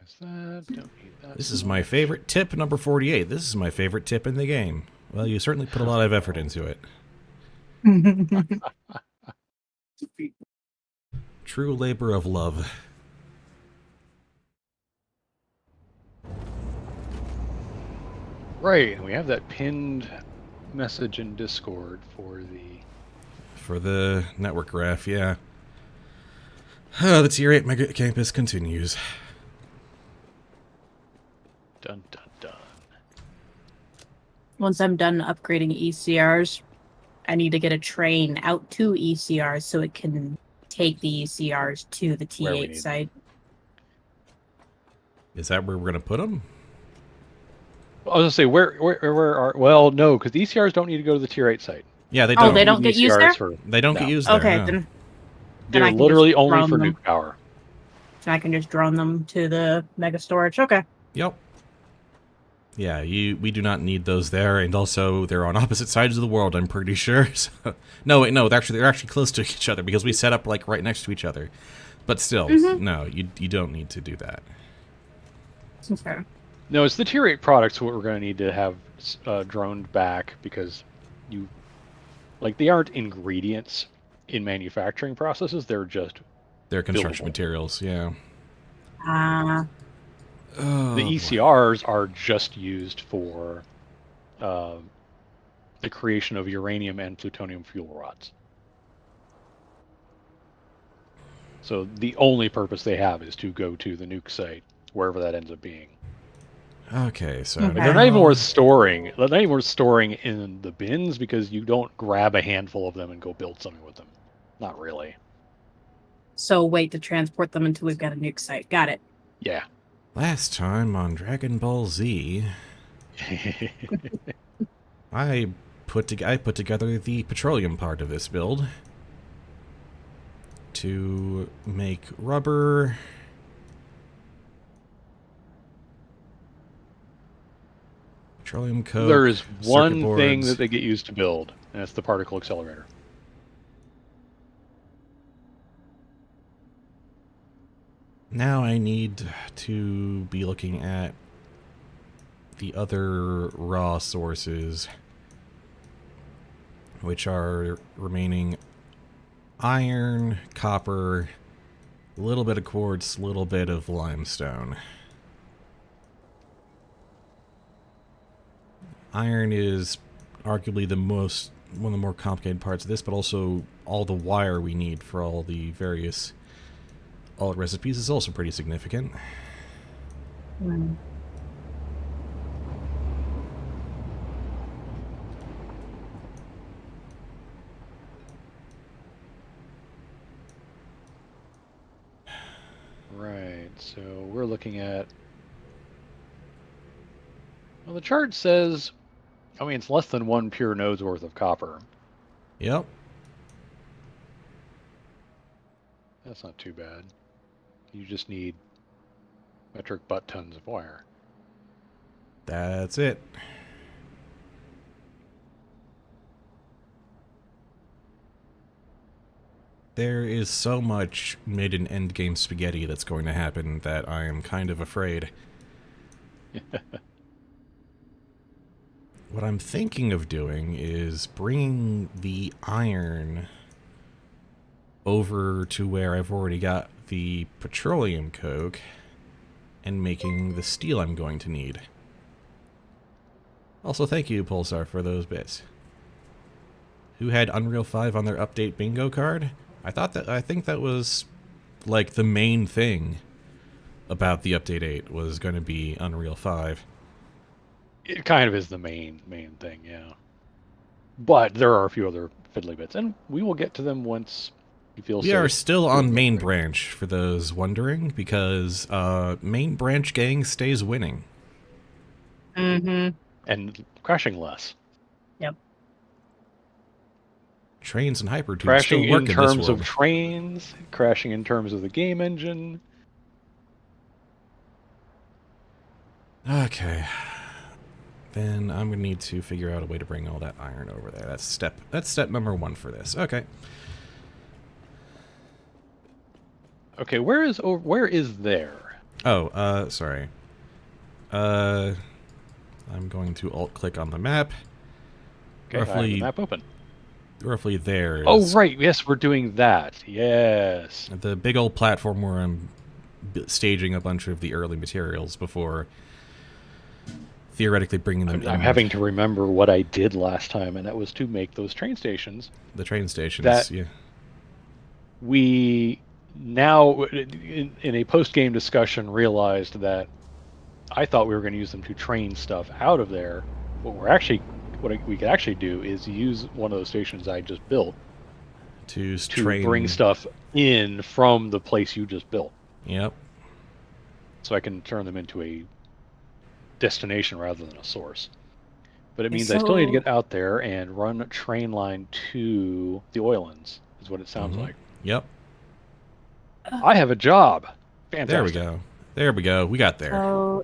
There's that. Don't need that. This is my favorite tip, number 48. This is my favorite tip in the game. Well, you certainly put a lot of effort into it. True labor of love. Right, and we have that pinned message in Discord for the network graph, yeah. The Tier 8 Mega Campus continues. dun dun dun. Once I'm done upgrading ECRs, I need to get a train out to ECRs so it can take the ECRs to the T8 site. Is that where we're going to put them? I was going to say, where are... Well, no, because the ECRs don't need to go to the Tier 8 site. Yeah, they don't. Oh, they don't get used there? They don't get used there, okay, no. then They're literally only for nuke power. So I can just drone them to the mega storage. Okay. Yep. Yeah, we do not need those there, and also they're on opposite sides of the world, I'm pretty sure. So, no, wait, no, they're actually close to each other because we set up like right next to each other. But still, no, you don't need to do that. Okay. No, it's the Tier 8 products what we're going to need to have droned back because they aren't ingredients in manufacturing processes. They're construction buildable materials, yeah. The ECRs are just used for the creation of uranium and plutonium fuel rods. So the only purpose they have is to go to the nuke site, wherever that ends up being. Okay, so they're not even worth storing. They're not even worth storing in the bins because you don't grab a handful of them and go build something with them. Not really. So wait to transport them until we've got a nuke site. Got it. Yeah. Last time on Dragon Ball Z, I put together the petroleum part of this build to make rubber. Petroleum coke. There is one thing that they get used to build, and it's the particle accelerator. Now I need to be looking at the other raw sources, which are remaining iron, copper, a little bit of quartz, a little bit of limestone. Iron is arguably one of the more complicated parts of this, but also all the wire we need for all the various alt recipes is also pretty significant. Right, so we're looking at... Well, the chart says... I mean, it's less than 1 pure node's worth of copper. Yep. That's not too bad. You just need metric butt tons of wire. That's it. There is so much mid and end game spaghetti that's going to happen that I am kind of afraid. What I'm thinking of doing is bringing the iron over to where I've already got the petroleum coke and making the steel I'm going to need. Also, thank you, Pulsar, for those bits. Who had Unreal 5 on their update bingo card? I think that was like the main thing about the update 8 was going to be Unreal 5. It kind of is the main thing, yeah. But there are a few other fiddly bits, and we will get to them once you feel safe. We are still on main branch, for those wondering, because main branch gang stays winning. Mm-hmm. And crashing less. Yep. Trains and hypertubes crashing still work in in this terms world. of trains, crashing in terms of the game engine. Okay. Then I'm going to need to figure out a way to bring all that iron over there. That's step number 1 for this. Okay. Okay, where is there? Oh, sorry. I'm going to alt-click on the map. Okay, I have the map open. Roughly there Oh, is right. Yes, we're doing that. Yes. the big old platform where I'm staging a bunch of the early materials before theoretically bringing them I'm in having to remember what I did last time, and that was to make those train stations the train stations. that Yeah. we now, in a post-game discussion, realized that I thought we were going to use them to train stuff out of there. What we could actually do is use one of those stations I just built To to train. bring stuff in from the place you just built. Yep. So I can turn them into a destination rather than a source. But it means I still need to So get out there and run a train line to the Oilins, is what it sounds like. Yep. I have a job. There we Fantastic. go. There we go. We got there. So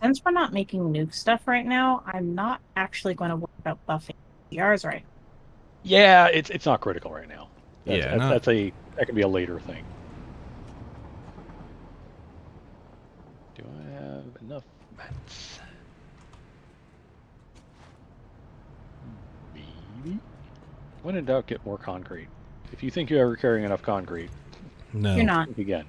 since we're not making nuke stuff right now, I'm not actually going to worry about buffing ECRs right Yeah, it's not critical right now. Yeah, not That can be a later thing. Do I have enough mats? Maybe. When in doubt, get more concrete. If you think you're ever carrying enough concrete, no. You're not. think again.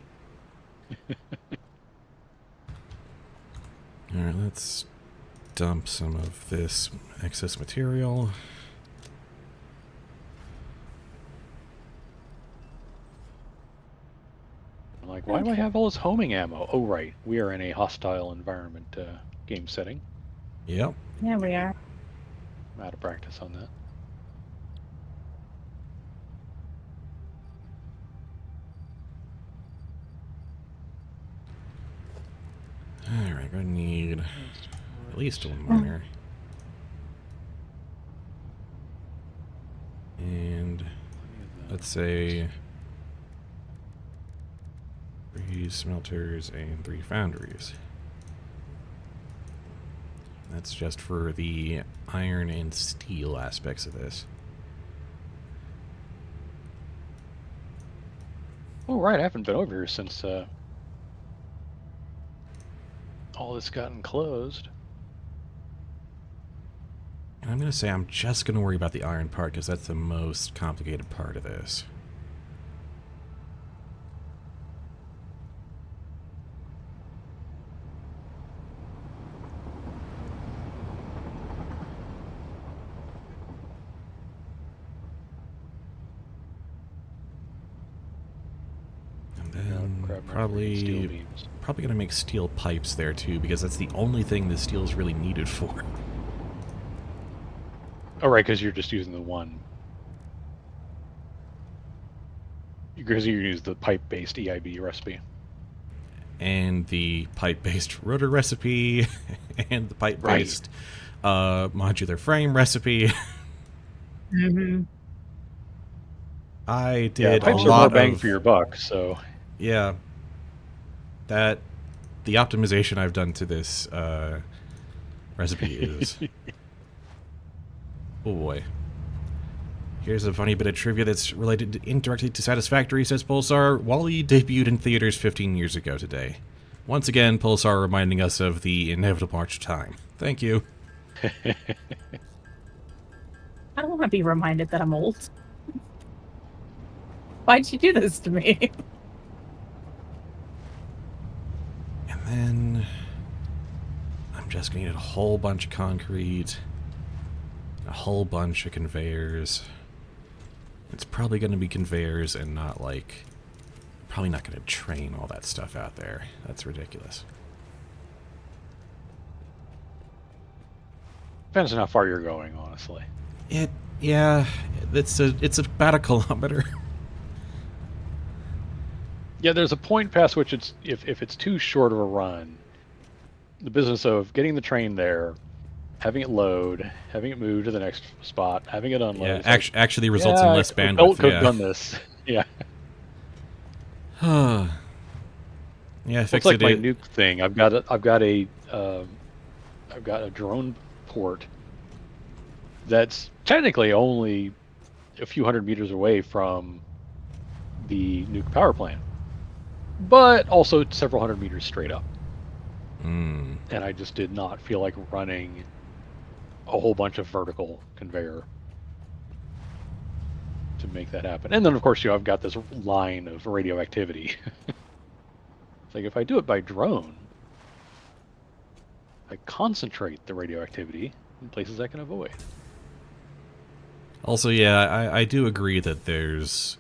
All right, let's dump some of this excess material. I'm like, why do I have all this homing ammo? Oh, right. We are in a hostile environment game setting. Yep. Yeah, we are. I'm out of practice on that. All right, gonna need at least one more. And let's say 3 smelters and 3 foundries. That's just for the iron and steel aspects of this. Oh, right. I haven't been over here since all this gotten closed. And I'm going to say I'm just going to worry about the iron part because that's the most complicated part of this. And then Grab my freaking probably steel beams. going to make steel pipes there too because that's the only thing the steel is really needed for. Oh, right, because you're just using the one. Because you use the pipe-based EIB recipe. And the pipe-based rotor recipe, and the pipe-based modular frame recipe. Mm-hmm. I did pipes a are more lot bang of for your buck, so yeah. That the optimization I've done to this recipe is oh boy. Here's a funny bit of trivia that's related indirectly to Satisfactory, says Pulsar. Wally debuted in theaters 15 years ago today. Once again, Pulsar reminding us of the inevitable march of time. Thank you. I don't want to be reminded that I'm old. Why'd you do this to me? And then I'm just going to need a whole bunch of concrete, a whole bunch of conveyors. It's probably going to be conveyors and not like... Probably not going to train all that stuff out there. That's ridiculous. depends on how far you're going, honestly. Yeah, it's about a kilometer. Yeah, there's a point past which it's if it's too short of a run, the business of getting the train there, having it load, having it move to the next spot, having it unload. Yeah, it's like, actually results in less bandwidth. Belt could have Yeah. done this. Yeah. Yeah, It's like my nuke thing. I've got a drone port that's technically only a few hundred meters away from the nuke power plant. but also several hundred meters straight up. Mm. And I just did not feel like running a whole bunch of vertical conveyor to make that happen. And then, of course, I've got this line of radioactivity. It's like if I do it by drone, I concentrate the radioactivity in places I can avoid. Also, yeah, I do agree that there's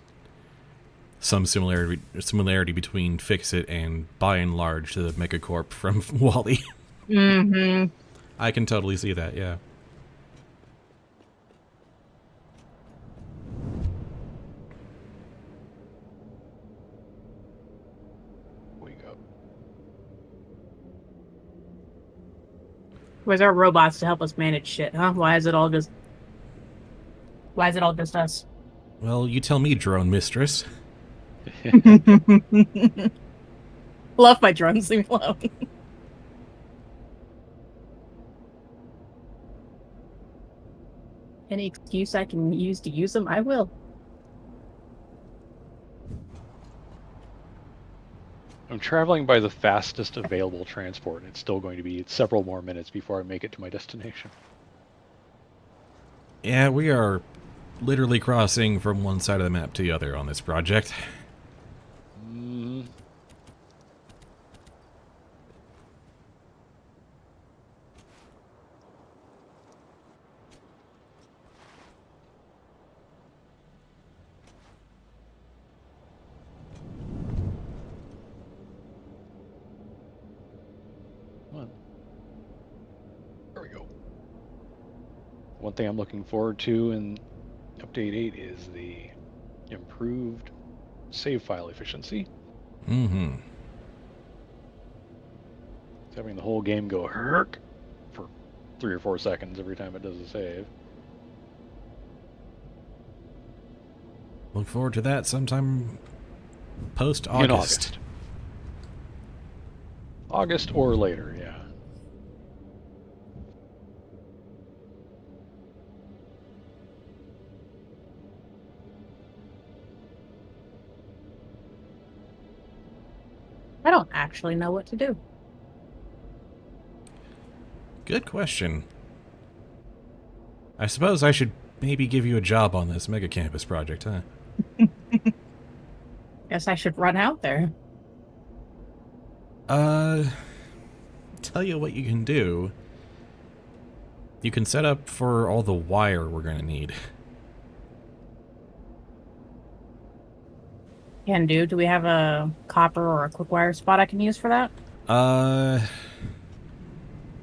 some similarity between Fix-It and, by and large, the Megacorp from Wally. Mm-hmm. I can totally see that, yeah. We go. Where's our robots to help us manage shit, huh? Why is it all just us? Well, you tell me, drone mistress. Love my drones, leave me alone. Any excuse I can use to use them, I will. I'm traveling by the fastest available transport, and it's still going to be several more minutes before I make it to my destination. Yeah, we are literally crossing from one side of the map to the other on this project. Mm, come on. There we go. One thing I'm looking forward to in Update 8 is the improved save file efficiency. Mm-hmm. It's having the whole game go herk for 3 or 4 seconds every time it does a save. Look forward to that sometime In post-August. August or later, yeah. I don't actually know what to do. Good question. I suppose I should maybe give you a job on this mega campus project, huh? Guess I should run out there. Tell you what you can do. You can set up for all the wire we're gonna need. Can do. Do we have a copper or a quick wire spot I can use for that?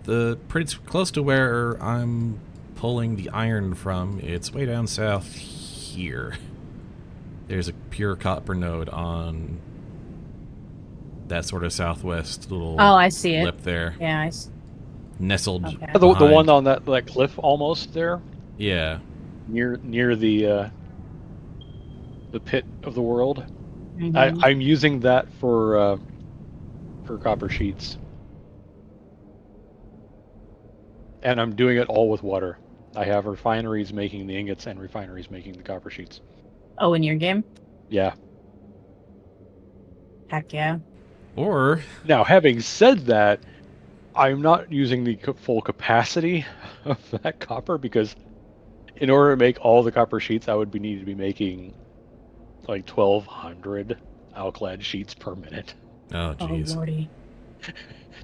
The pretty close to where I'm pulling the iron from. It's way down south here. There's a pure copper node on that sort of southwest little Oh, I see it. lip there, Yeah, nestled. Okay. The one behind. on that cliff almost there, Yeah. near the pit of the world. Mhm. I'm using that for copper sheets, and I'm doing it all with water. I have refineries making the ingots and refineries making the copper sheets. Oh, in your game? Yeah. Heck yeah. Or Now, having said that, I'm not using the full capacity of that copper because in order to make all the copper sheets, I would need to be making like 1,200 alclad sheets per minute oh Oh, jeez. lordy.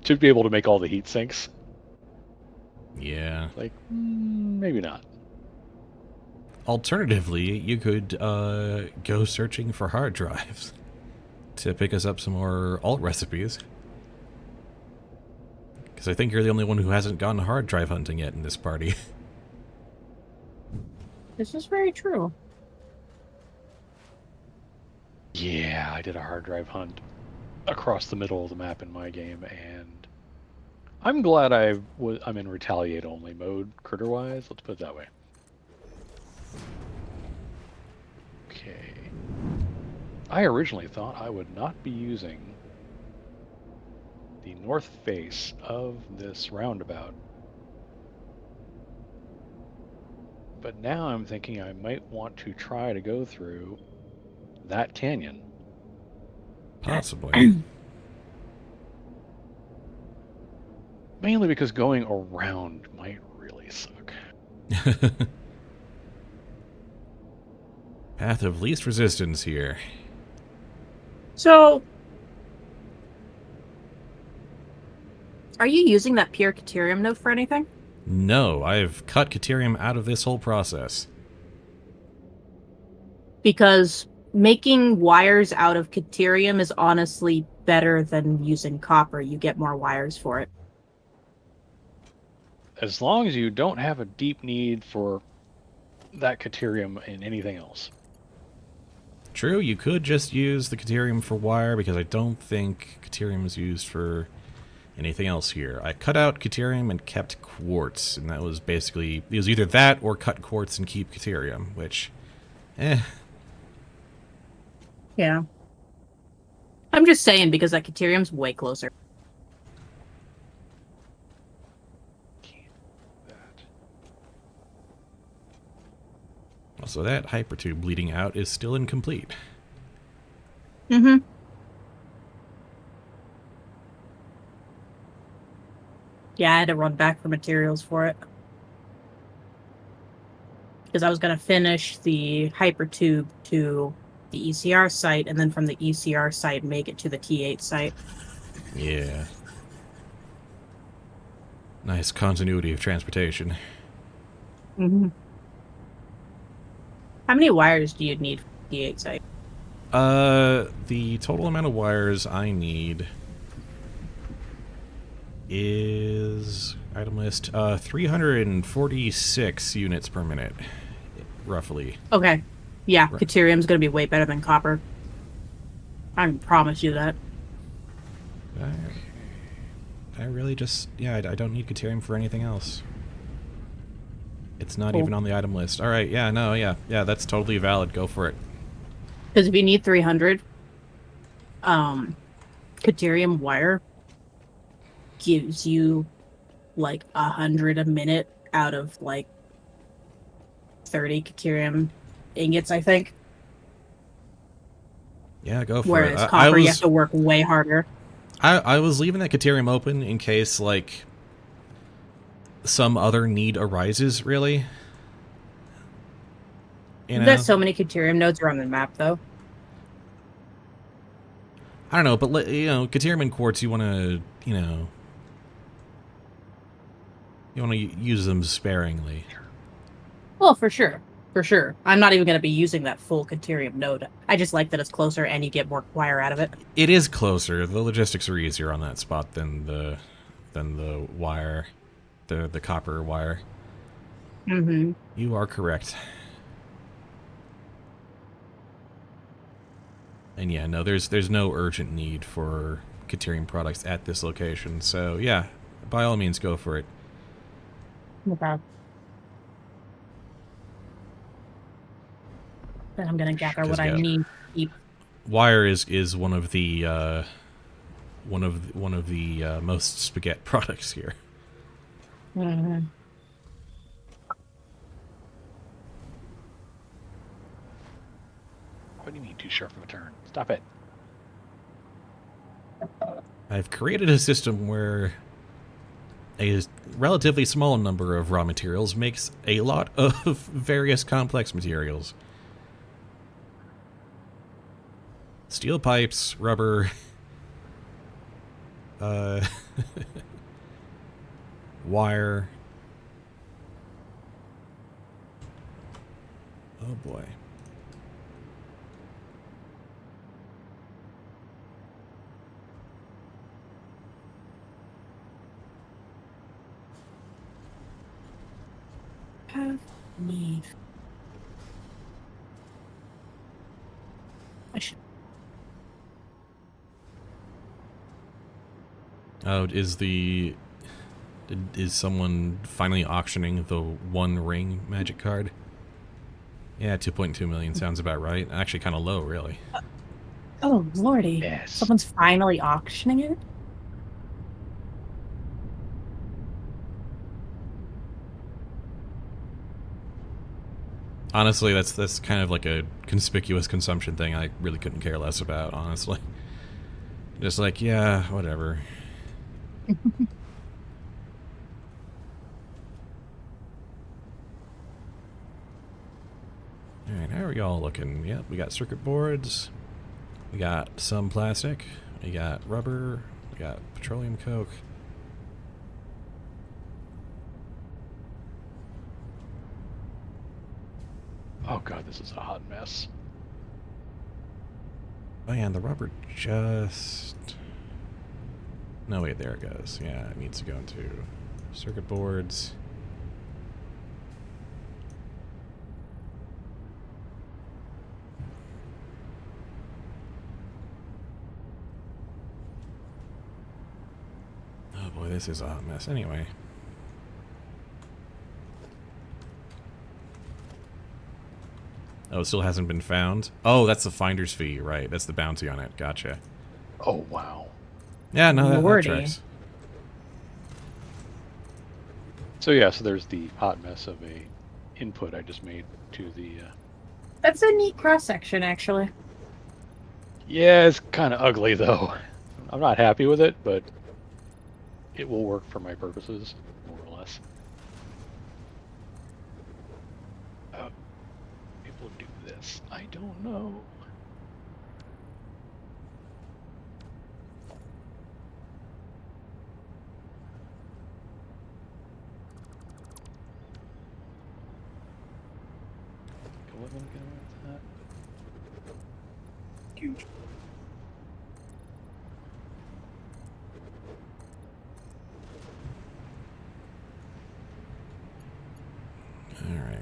to be able to make all the heat sinks. Yeah. Like, maybe not. Alternatively, you could go searching for hard drives to pick us up some more alt recipes. Because I think you're the only one who hasn't gone hard drive hunting yet in this party. This is very true. Yeah, I did a hard drive hunt across the middle of the map in my game, and I'm glad I'm in retaliate only mode critter-wise. Let's put it that way. Okay. I originally thought I would not be using the north face of this roundabout, but now I'm thinking I might want to try to go through that canyon. Possibly. Mainly because going around might really suck. Path of least resistance here. So, are you using that pure Caterium node for anything? No, I've cut Caterium out of this whole process. Because making wires out of Caterium is honestly better than using copper. You get more wires for it. As long as you don't have a deep need for that Caterium in anything else. True, you could just use the Caterium for wire, because I don't think Caterium is used for anything else here. I cut out Caterium and kept quartz, and that was basically... It was either that or cut quartz and keep Caterium, which... Yeah. I'm just saying because that Caterium's way closer. Also, that hypertube bleeding out is still incomplete. Mm-hmm. Yeah, I had to run back for materials for it. Because I was going to finish the hypertube to the ECR site, and then from the ECR site, make it to the T8 site. Yeah. Nice continuity of transportation. Mm-hmm. How many wires do you need for the T8 site? The total amount of wires I need is... Item list, 346 units per minute, roughly. Okay. Yeah, Right. Caterium's going to be way better than copper. I can promise you that. I really just... Yeah, I don't need Caterium for anything else. It's not Cool. even on the item list. Alright, yeah, no, yeah. Yeah, that's totally valid. Go for it. Because if you need 300, Caterium wire gives you like 100 a minute out of like 30 Caterium ingots, I think. Yeah, go for Whereas it. copper, you have to work way harder. I was leaving that Caterium open in case, like, some other need arises, really. You know? There's so many Caterium nodes around the map, though. I don't know, but, you know, Caterium and Quartz, you want to, you know... You want to use them sparingly. Well, for sure. For sure. I'm not even going to be using that full Caterium node. I just like that it's closer and you get more wire out of it. It is closer. The logistics are easier on that spot than the wire, the copper wire. Mm-hmm. You are correct. And yeah, no, there's no urgent need for Caterium products at this location. So yeah, by all means, go for it. Okay. Then I'm going to gather what I need to keep. Wire is one of the most spaghetti products here. Mm-hmm. What do you mean too sharp of a turn? Stop it. I've created a system where a relatively small number of raw materials makes a lot of various complex materials. Steel pipes, rubber, wire. Oh boy. Have need. I should. Oh, is someone finally auctioning the One Ring magic card? Yeah, 2.2 million sounds about right. Actually, kind of low, really. Oh, lordy. Yes. Someone's finally auctioning it? Honestly, that's kind of like a conspicuous consumption thing I really couldn't care less about, honestly. Just like, yeah, whatever. Alright, how are y'all looking? Yep, we got circuit boards. We got some plastic. We got rubber. We got petroleum coke. Oh god, this is a hot mess. Oh yeah, and the rubber just... No, wait, there it goes. Yeah, it needs to go into circuit boards. Oh boy, this is a hot mess. Anyway. Oh, it still hasn't been found? Oh, that's the finder's fee, right. That's the bounty on it. Gotcha. Oh wow. Yeah, no, that Lordy. tracks. So yeah, so there's the hot mess of a input I just made to the. That's a neat cross section, actually. Yeah, it's kind of ugly though. I'm not happy with it, but it will work for my purposes, more or less. People do this. I don't know. Go ahead and get around that. Huge. Alright.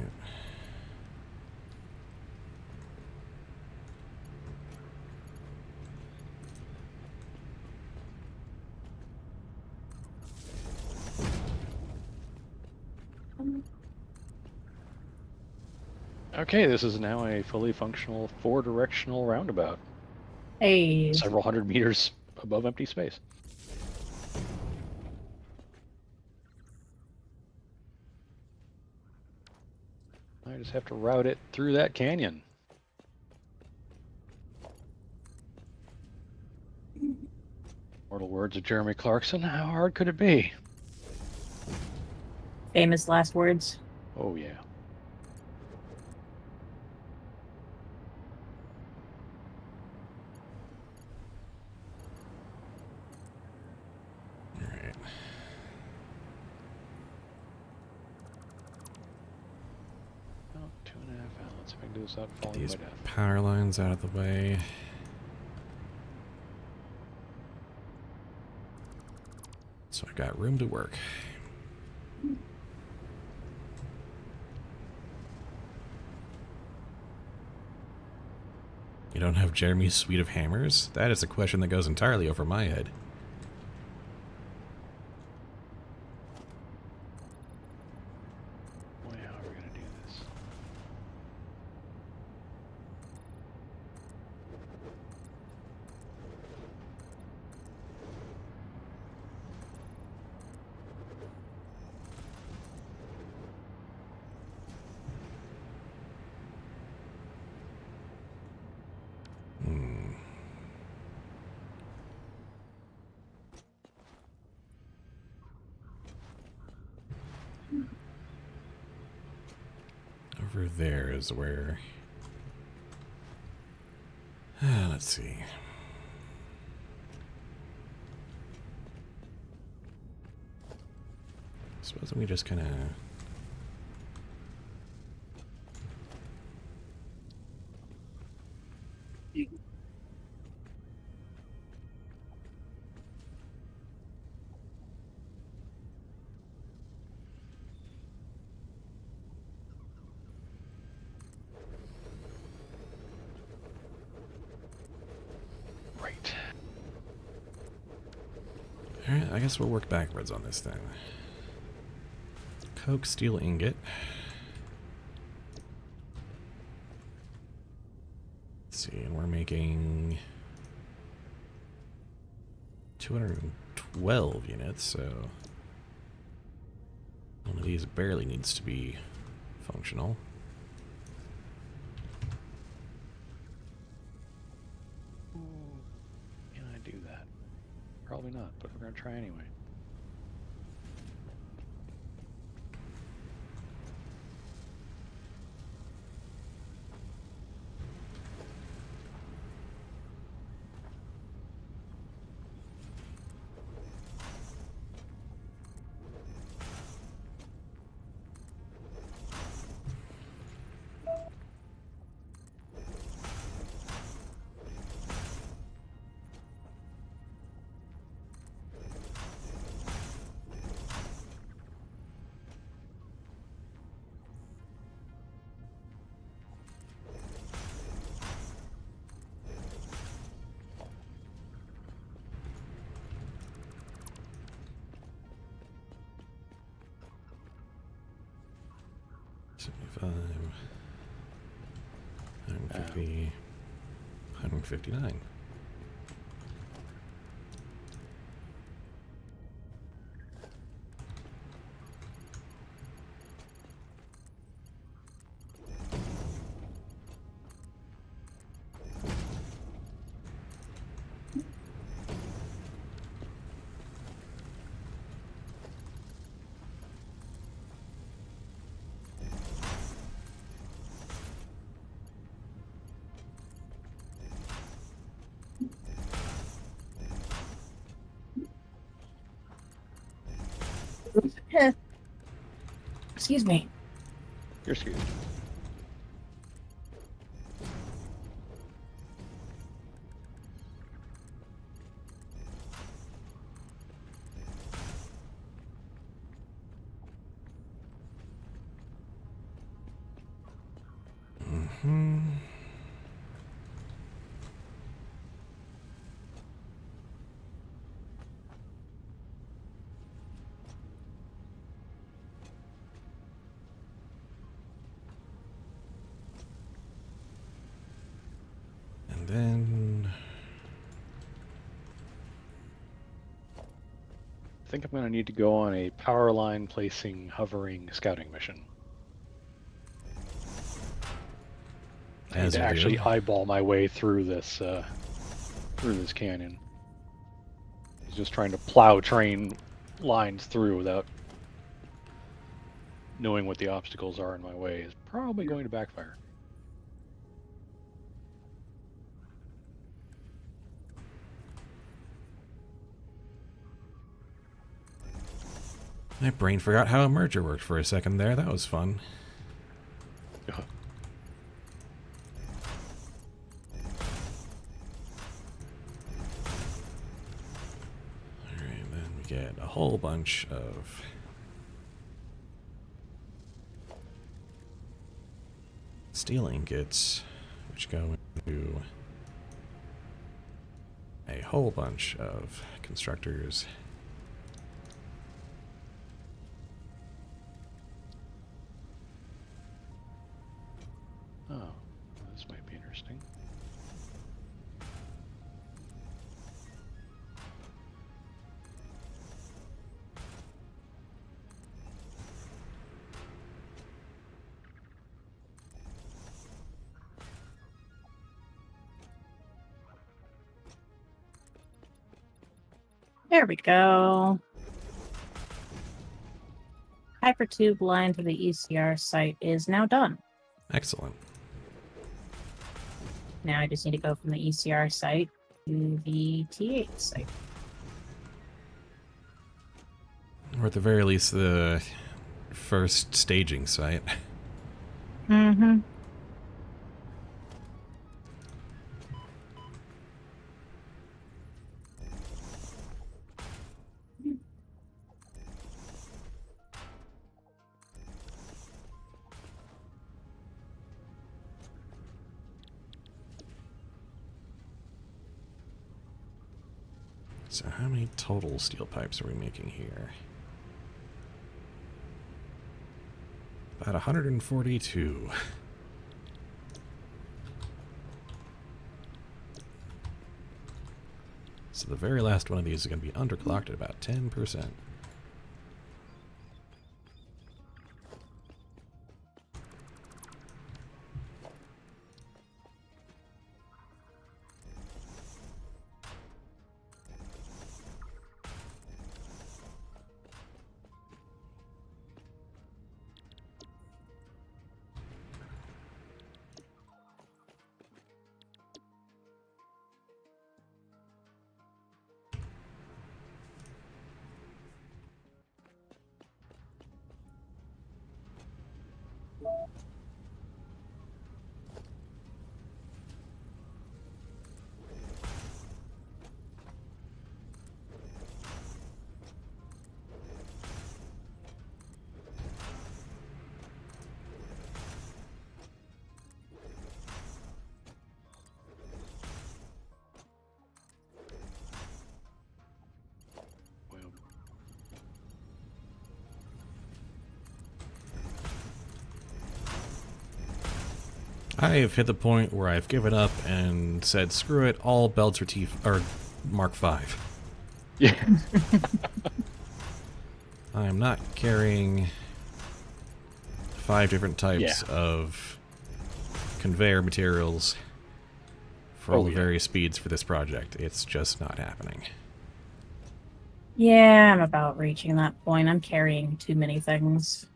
Okay, this is now a fully functional 4-directional roundabout. Hey. Several hundred meters above empty space. I just have to route it through that canyon. Mortal words of Jeremy Clarkson, how hard could it be? Famous last words. Oh yeah. Alright. Oh, 2.5 out. Let's see if I can do this without Get falling these by death. power lines out of the way. So I've got room to work. You don't have Jeremy's suite of hammers? That is a question that goes entirely over my head. Boy, how are we gonna do this? Hmm. Over there is where... let's see. Suppose we just kind of... Right. Alright, I guess we'll work backwards on this then. Coke steel ingot. Let's see, and we're making 212 units, so one of these barely needs to be functional. Can I do that? but we're gonna try anyway. $75, 150, 159. Excuse me. You're excused. And then I think I'm gonna need to go on a power line placing hovering scouting mission. I need As to you actually do. eyeball my way through this canyon. Just trying to plow train lines through without knowing what the obstacles are in my way is probably going to backfire. My brain forgot how a merger worked for a second there. That was fun. Alright, then we get a whole bunch of steel ingots, which go into a whole bunch of constructors. Oh, this might be interesting. There we go. Hypertube line to the ECR site is now done. Excellent. Now I just need to go from the ECR site to the T8 site. Or at the very least, the first staging site. Mm-hmm. So how many total steel pipes are we making here? About 142. So the very last one of these is going to be underclocked at about 10%. Well, I have hit the point where I've given up and said, screw it, all belts are or Mark V. yeah. I am not carrying 5 different types Yeah. of conveyor materials for all the various speeds for this project. It's just not happening. Yeah, I'm about reaching that point. I'm carrying too many things.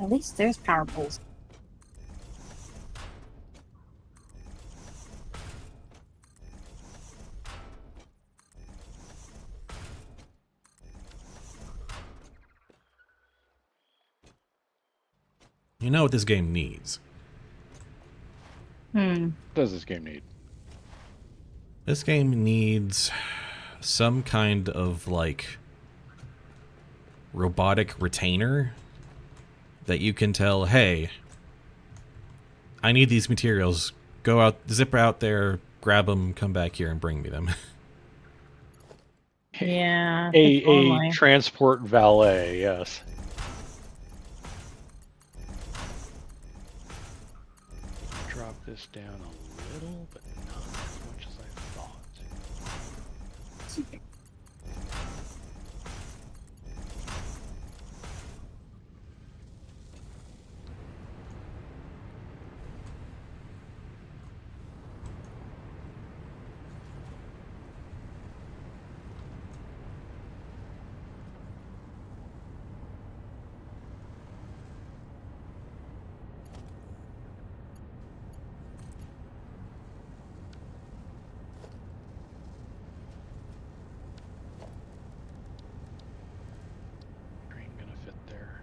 At least there's power poles. You know what this game needs? Hmm. What does this game need? This game needs some kind of, like, robotic retainer that you can tell, hey, I need these materials. Go out, zip out there, grab them, come back here and bring me them. Yeah. A transport valet, yes. Drop this down a little, but not as much as I thought. Train gonna fit there.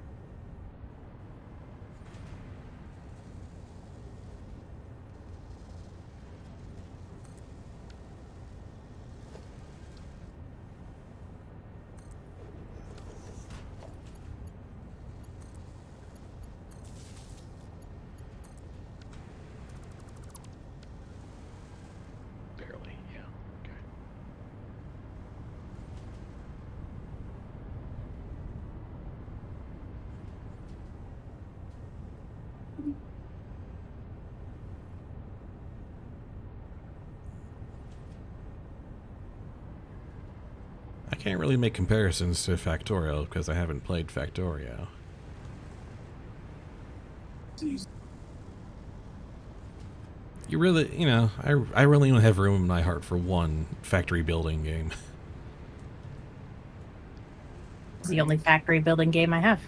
Barely, yeah. Okay. I can't really make comparisons to Factorio because I haven't played Factorio. You really, you know, I really don't have room in my heart for one factory building game. It's the only factory building game I have.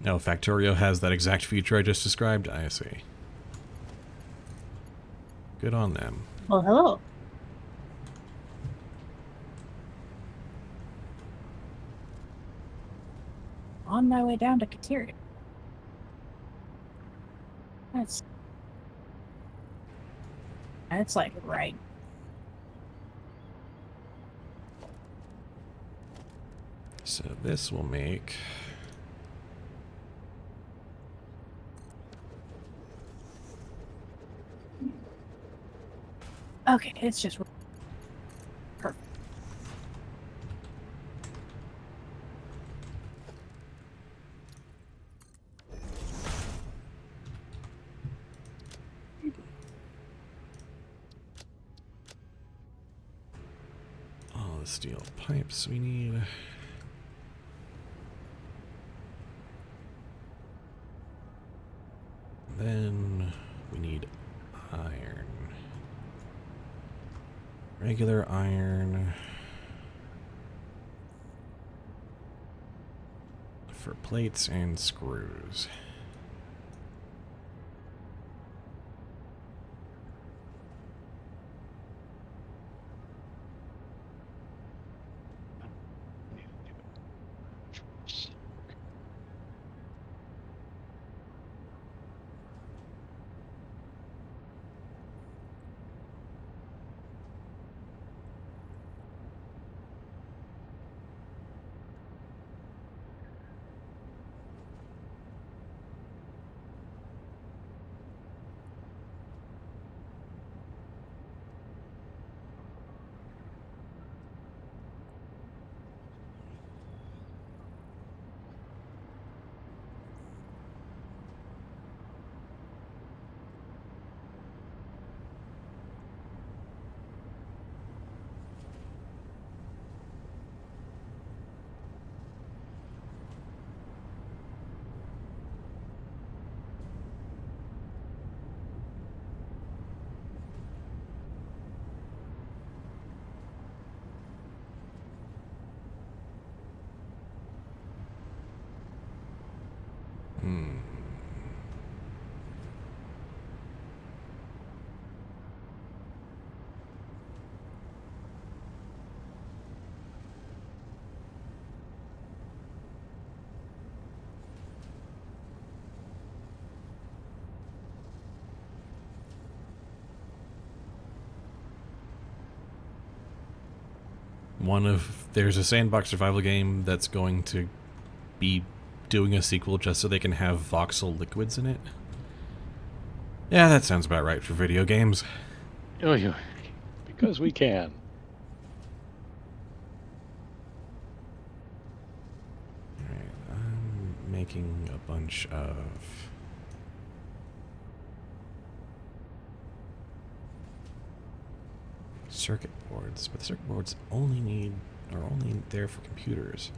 No, Factorio has that exact feature I just described? I see. Good on them. Well, hello. On my way down to Kateria. That's like right. So this will make... Okay, it's just perfect. all the steel pipes we need. Then we need iron. Regular iron for plates and screws. There's a sandbox survival game that's going to be doing a sequel just so they can have voxel liquids in it. Yeah, that sounds about right for video games. Oh, yeah. Because we can. Alright, I'm making a bunch of circuit boards, but the circuit boards are only there for computers.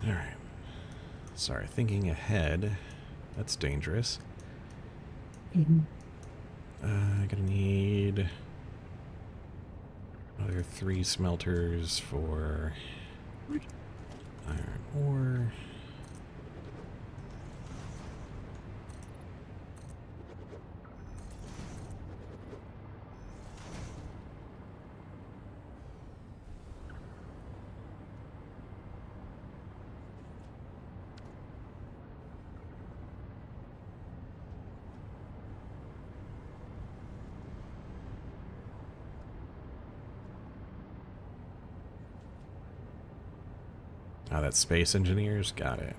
Alright. Sorry, thinking ahead. That's dangerous. Gonna need another 3 smelters for iron ore. Ah, that's Space Engineers. Got it.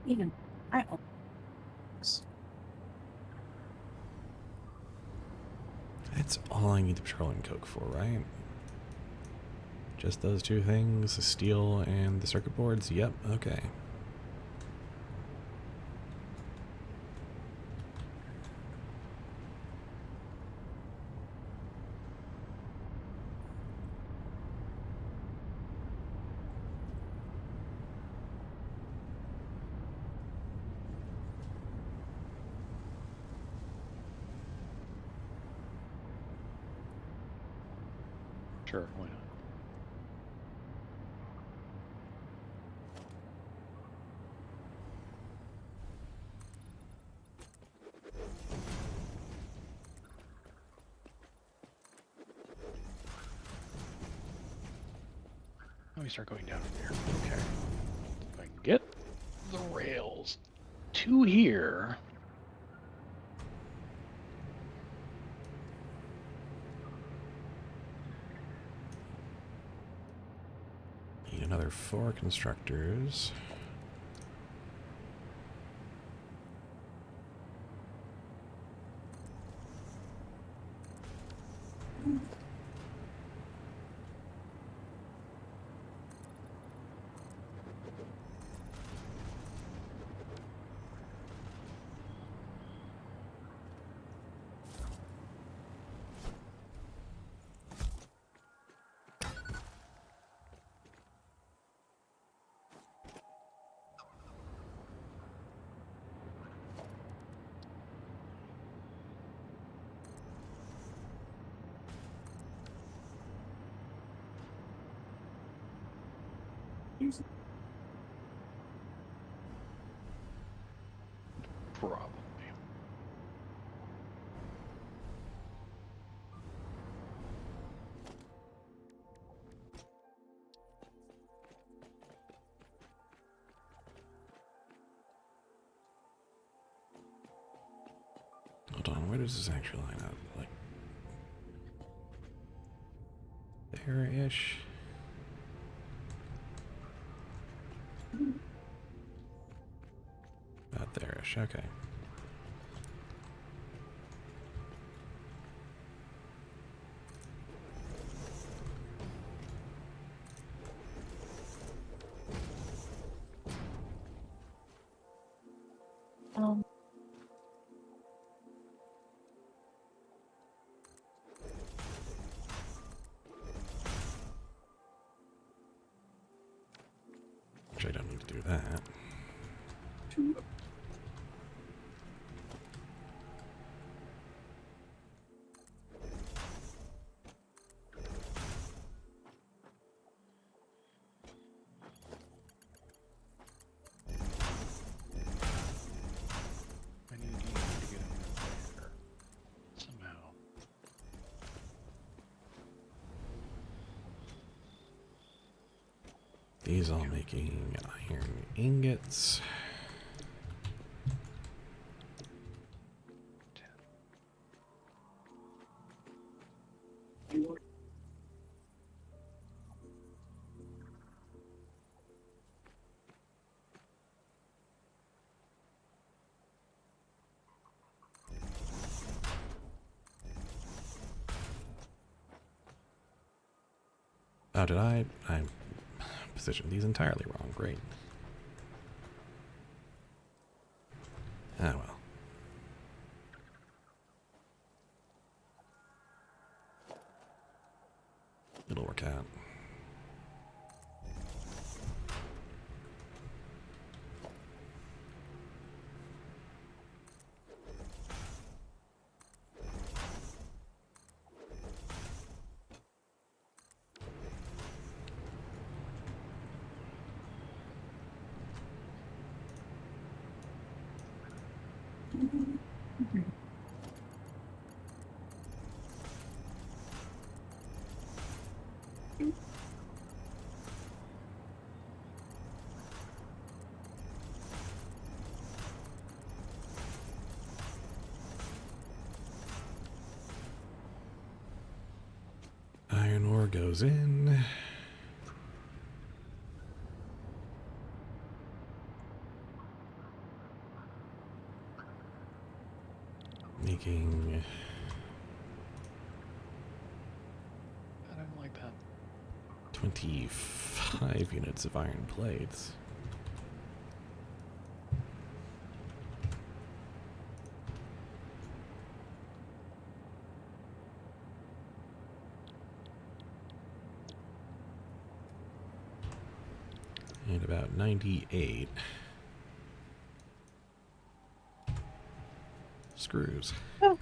Even I That's all I need the petroleum coke for, right? Just those 2 things, the steel and the circuit boards? Yep, okay. Sure, why not? Let me start going down from here. Okay. If I can get the rails to here. Need another 4 constructors. Probably. Hold on, where does this actually line up? Like there-ish? About there-ish, okay. Um, Which I don't need to do that. I need you to get in there somehow. These all making iron ingots. Oh, did I positioned these entirely wrong. Great. Ah, well. It'll work out. Iron ore goes in. Making I don't like that. 25 units of iron plates. And about 98 screws. oh.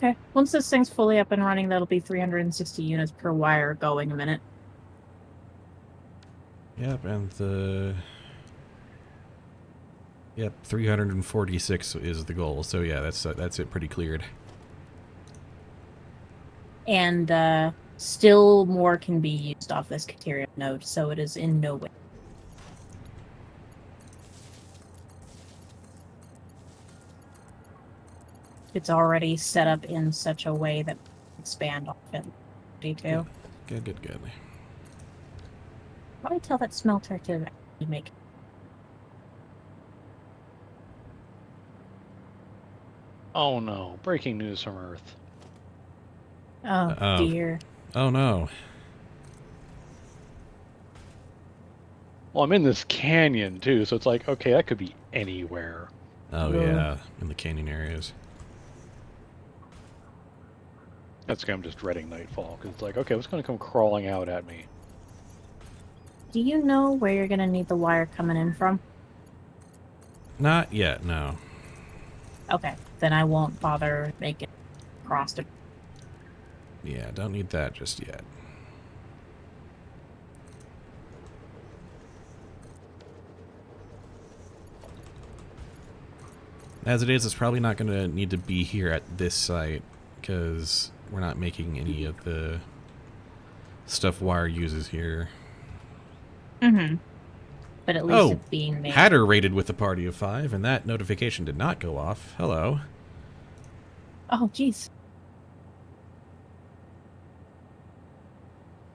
Okay. Once this thing's fully up and running, that'll be 360 units per wire going a minute. Yep, and the... Yep, 346 is the goal. So yeah, that's it pretty cleared. And still more can be used off this Caterium node, so it is in no way. It's already set up in such a way that expand off it. D2. Good. Probably tell that smelter to actually make. Oh no! Breaking news from Earth. Oh dear. Oh no. Well, I'm in this canyon too, so it's like, okay, that could be anywhere. Oh yeah, in the canyon areas. That's why I'm just dreading nightfall, because it's like, okay, what's going to come crawling out at me? Do you know where you're gonna need the wire coming in from? Not yet, no. Okay, then I won't bother making across it. Yeah, don't need that just yet. As it is, it's probably not going to need to be here at this site, because we're not making any of the stuff Wire uses here. Mm-hmm. But at least Oh, it's being made. Hatter raided with a party of 5, and that notification did not go off. Hello. Oh, jeez.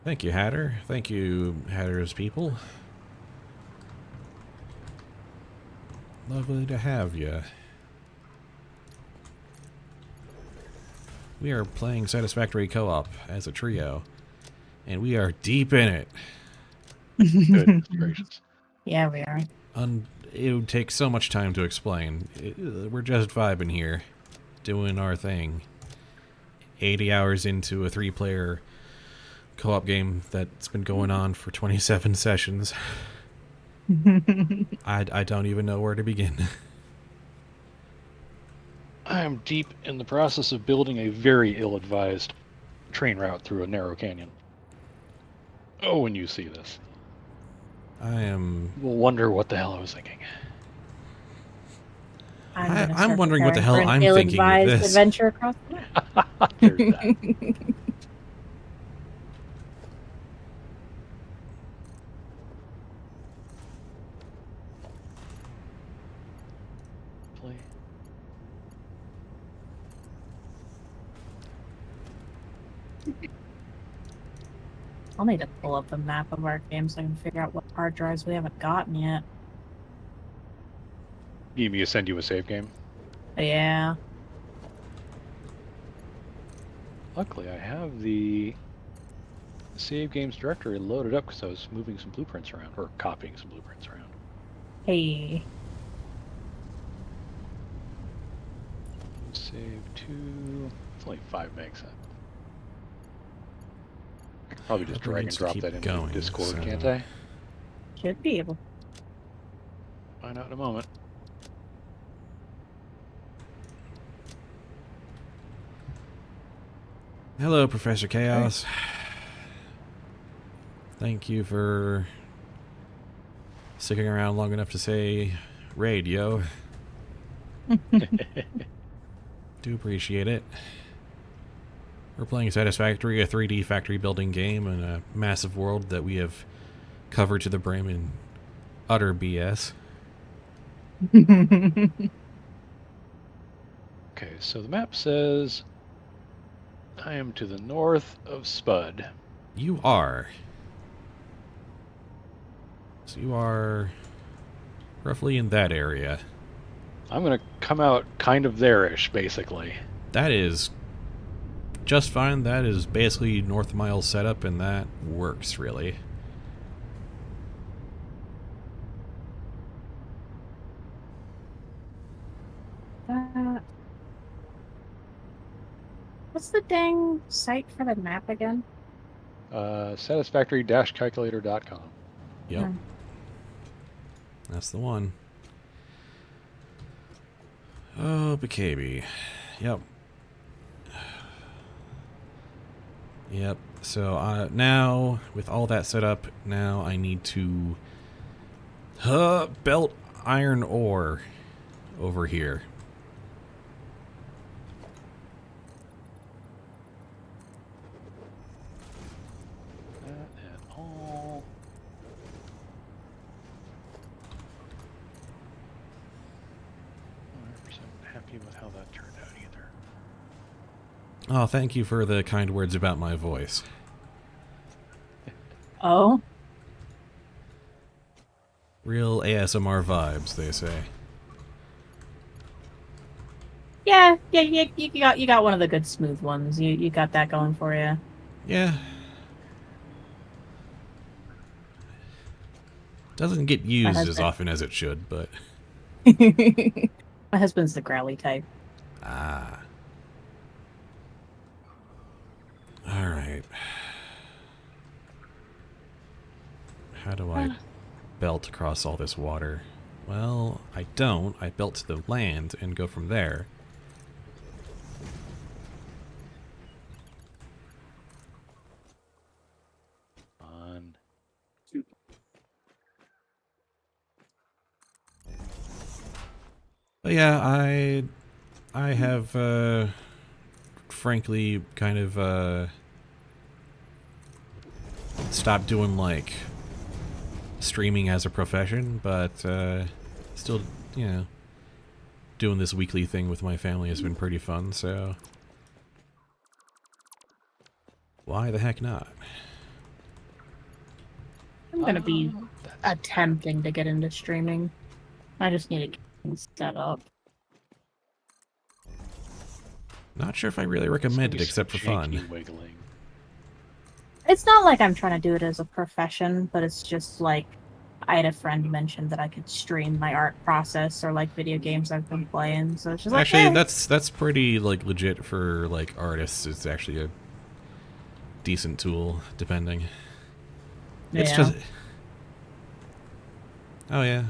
Thank you, Hatter. Thank you, Hatter's people. Lovely to have you. We are playing Satisfactory co-op as a trio, and we are deep in it. Goodness gracious. Yeah, we are. It would take so much time to explain. We're just vibing here, doing our thing. 80 hours into a 3-player co-op game that's been going on for 27 sessions. I don't even know where to begin. I am deep in the process of building a very ill-advised train route through a narrow canyon. Oh, when you see this, you'll wonder what the hell I was thinking. I'm wondering what the hell I'm thinking with this. Adventure across the map. There's that. Play. I'll need to pull up the map of our game so I can figure out what hard drives we haven't gotten yet. You need me to send you a save game? But yeah. Luckily, I have the save games directory loaded up because I was moving some blueprints around, or copying some blueprints around. Hey. Save 2. It's only 5 megs. I could probably just That drag and needs to drop keep that into going, Discord, so- can't I? Should be able. Find out in a moment. Hello, Professor Chaos. Thank you for sticking around long enough to say raid, yo. Do appreciate it. We're playing Satisfactory, a 3D factory building game in a massive world that we have covered to the brim in utter BS. Okay, so the map says I am to the north of Spud. You are. So you are roughly in that area. I'm going to come out kind of there-ish, basically. That is just fine. That is basically North Mile setup, and that works, really. What's the dang site for the map again? Satisfactory-calculator.com. Yep. Hmm. That's the one. Oh, BKB. Yep. Yep. So now, with all that set up, now I need to belt iron ore over here. Not at all. I'm 100% happy with how that turned out either. Oh, thank you for the kind words about my voice. Oh, Real ASMR vibes, they say. yeah. You got one of the good smooth ones. You got that going for you. Yeah. Doesn't get My used as husband. often as it should, but... My husband's the growly type. Ah. Alright. How do I belt across all this water? Well, I don't. I belt to the land and go from there. On. But yeah, I have frankly kind of stopped doing like streaming as a profession, but still, you know, doing this weekly thing with my family has been pretty fun, so why the heck not? I'm gonna be That's attempting to get into streaming. I just need to get things set up. Not sure if I really gonna recommend be it except for some janky fun. wiggling. It's not like I'm trying to do it as a profession, but it's just like I had a friend mention that I could stream my art process or like video games I've been playing. So it's just like, Actually, eh. that's pretty like legit for like artists. It's actually a decent tool, depending. It's Yeah. just. Oh yeah.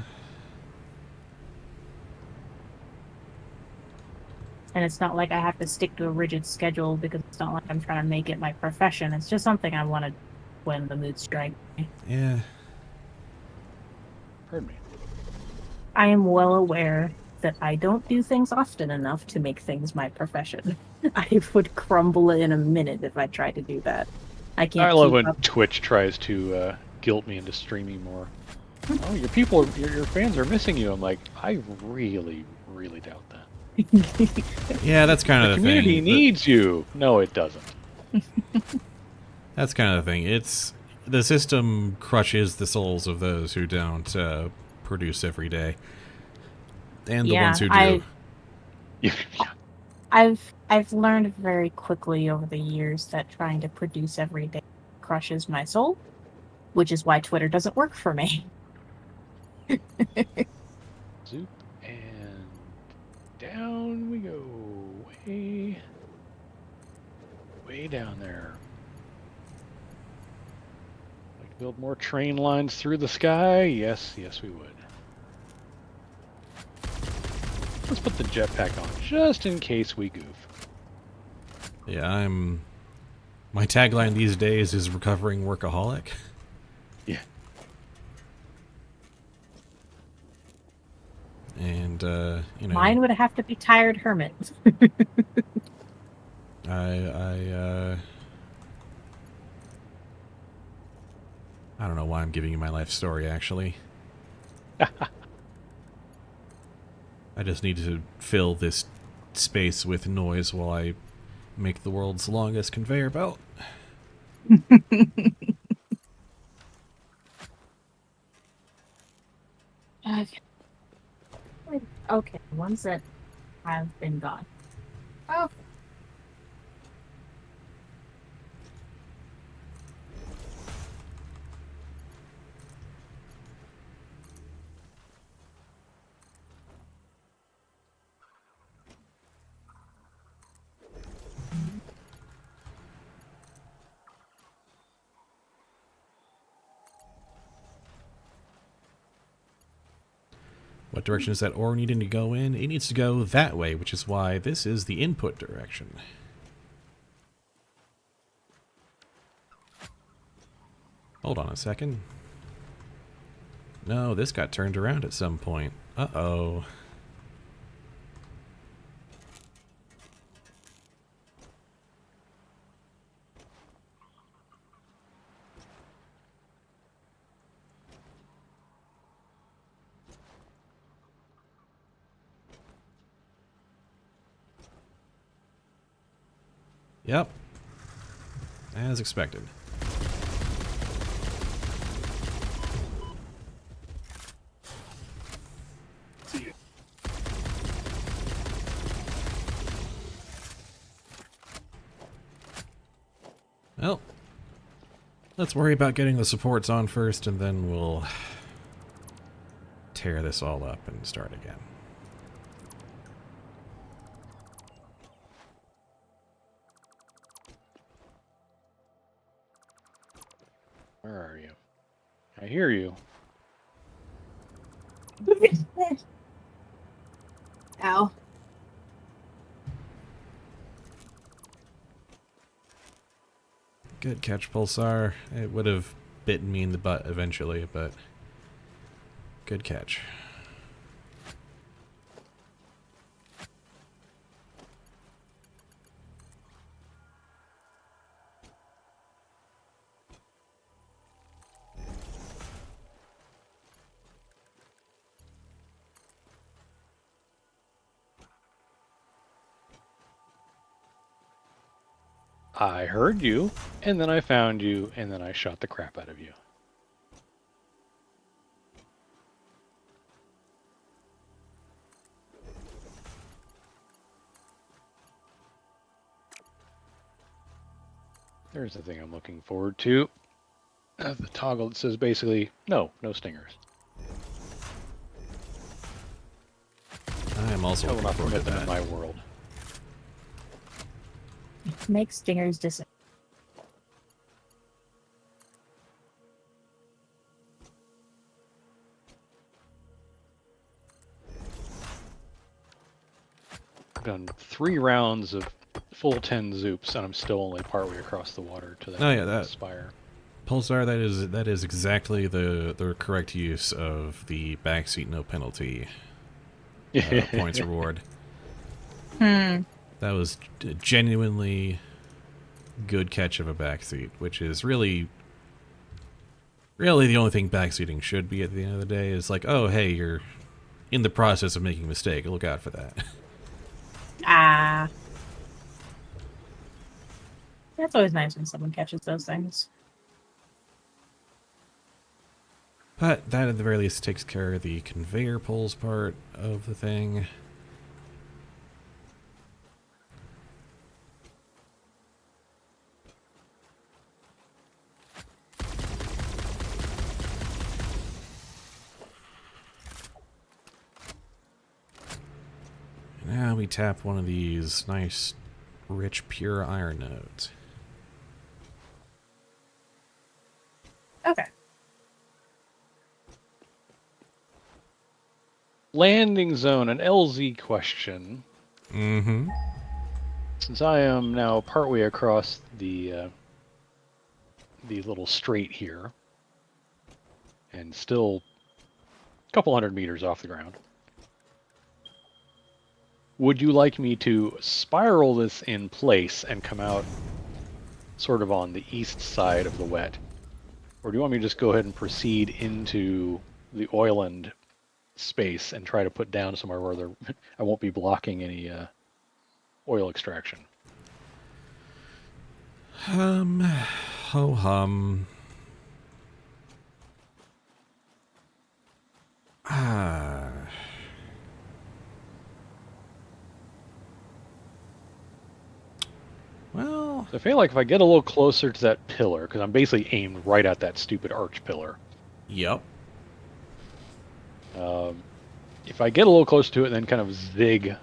And it's not like I have to stick to a rigid schedule because it's not like I'm trying to make it my profession. It's just something I want to when the mood strikes me. Yeah. Pardon me. I am well aware that I don't do things often enough to make things my profession. I would crumble in a minute if I tried to do that. I can't I love keep when up. Twitch tries to guilt me into streaming more. Oh, your people, your fans are missing you. I'm like, I really, really doubt that. Yeah, that's kind The of the community thing. needs you. No, it doesn't. That's kind of the thing. It's the system crushes the souls of those who don't produce every day, and the ones Yeah, who do. Yeah. I've learned very quickly over the years that trying to produce every day crushes my soul, which is why Twitter doesn't work for me. Zoop and down we go. Way, way down there. Like to build more train lines through the sky? Yes, yes we would. Let's put the jetpack on just in case we goof. Yeah, my tagline these days is recovering workaholic. Yeah. And you know, Mine would have to be tired hermit. I don't know why I'm giving you my life story, actually. I just need to fill this space with noise while I make the world's longest conveyor belt. Okay. Okay, ones that have been gone. Oh. What direction is that ore needing to go in? It needs to go that way, which is why this is the input direction. Hold on a second. No, this got turned around at some point. Uh-oh. Yep. As expected. Well, let's worry about getting the supports on first, and then we'll tear this all up and start again. Where are you? I hear you. Ow. Good catch, Pulsar. It would have bitten me in the butt eventually, but good catch. I heard you, and then I found you, and then I shot the crap out of you. There's the thing I'm looking forward to. The toggle that says basically, no stingers. I am also I will looking not forward to permit them in that. my world. Make stingers disappear. I've done 3 rounds of full 10 zoops, and I'm still only partway across the water to that, Oh, yeah, that- spire. Pulsar, that is exactly the correct use of the backseat no penalty points reward. Hmm. That was a genuinely good catch of a backseat, which is really the only thing backseating should be at the end of the day. Is like, oh, hey, you're in the process of making a mistake. Look out for that. Ah. That's always nice when someone catches those things. But that at the very least takes care of the conveyor pulls part of the thing. Now we tap one of these nice, rich, pure iron nodes. Okay. Landing zone, an LZ question. Mm-hmm. Since I am now partway across the little strait here, and still a couple 100 meters off the ground, would you like me to spiral this in place and come out sort of on the east side of the wet? Or do you want me to just go ahead and proceed into the oiland space and try to put down somewhere where I won't be blocking any oil extraction? Ho hum. Ah. Well, So I feel like if I get a little closer to that pillar, because I'm basically aimed right at that stupid arch pillar. yep. If I get a little close to it and then kind of zig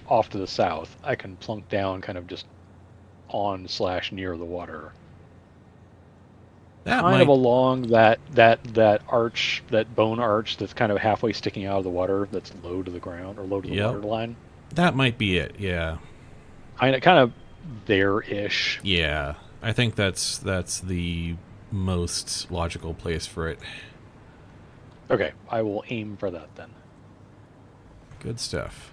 off to the south, I can plunk down kind of just on/near the water. That Kind might of along that arch, that bone arch that's kind of halfway sticking out of the water, that's low to the ground or low to the Yep. water line. that might be it. Yeah. Kind of there-ish. Yeah. I think that's the most logical place for it. Okay, I will aim for that then. Good stuff.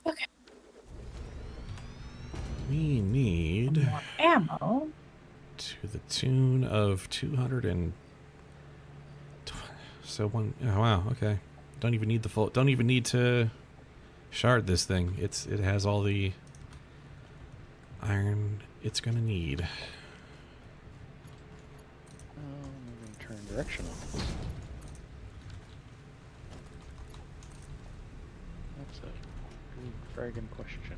Okay. We need More ammo. to the tune of 200 and so one. Oh, wow. Okay. Don't even need the full. Don't even need to shard this thing. It has all the iron it's gonna need. I'm going to turn direction on this. That's a good fragging question.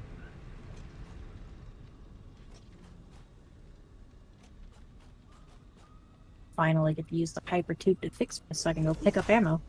Finally get to use the hyper tube to fix this so I can go pick up ammo.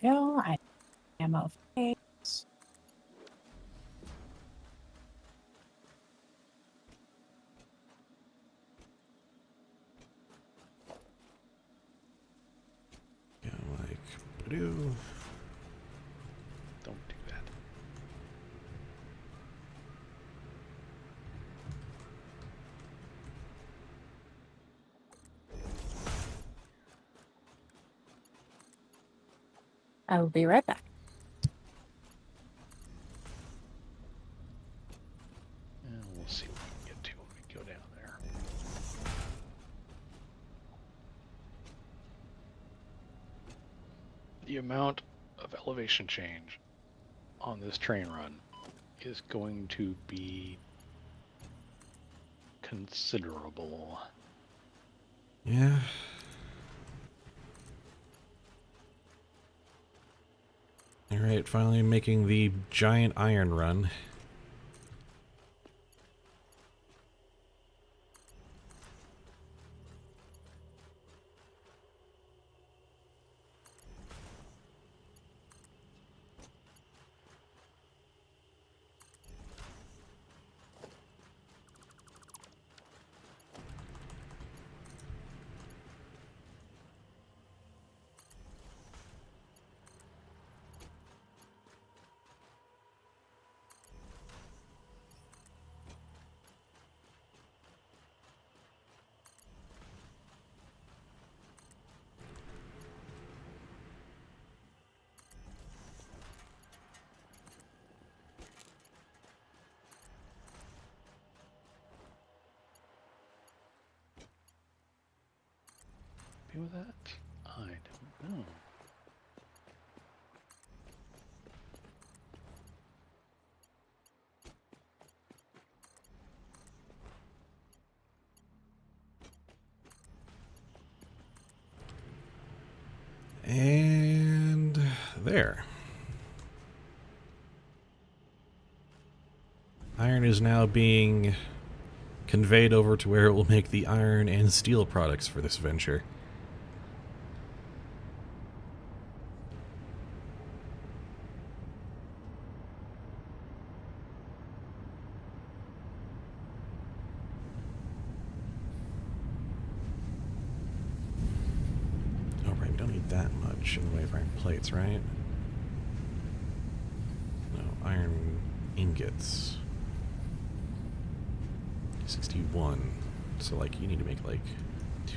Go, I ammo face. Yeah, like blue. Don't do that. I will be right back. And we'll see what we can get to when we go down there. The amount of elevation change on this train run is going to be considerable. Yeah. Alright, finally making the giant iron run. Happy with that? I don't know. And there. Iron is now being conveyed over to where it will make the iron and steel products for this venture. Oh, right, we don't need that much in the way of iron plates, right? No, iron ingots. 61. So, like, you need to make, like, 2.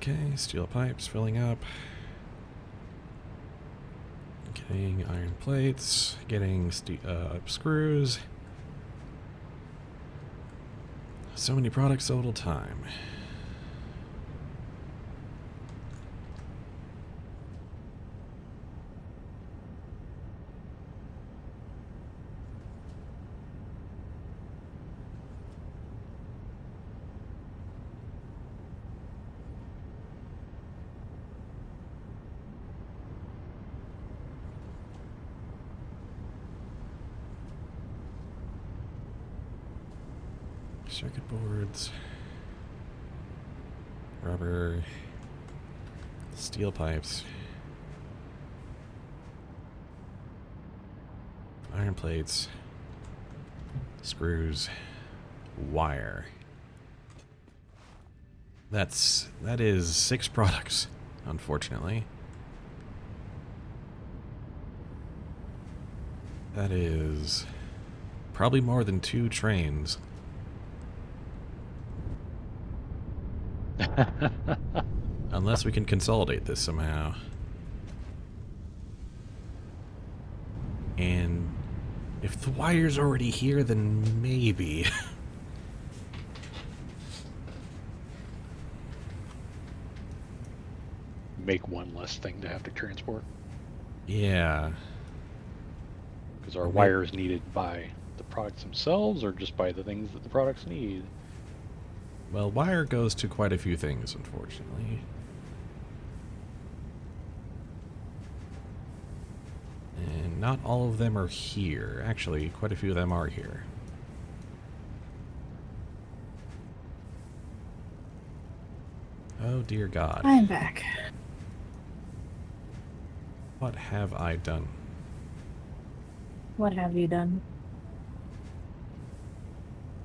Okay, steel pipes filling up. Getting iron plates. Getting screws. So many products, so little time. Circuit boards, rubber, steel pipes, iron plates, screws, wire. That is 6 products, unfortunately. That is probably more than 2 trains. Unless we can consolidate this somehow. And if the wire's already here, then maybe. Make one less thing to have to transport. Yeah. Because our Or may- wire is needed by the products themselves or just by the things that the products need. Well, wire goes to quite a few things, unfortunately. And not all of them are here. Actually, quite a few of them are here. Oh dear God. I'm back. What have I done? What have you done?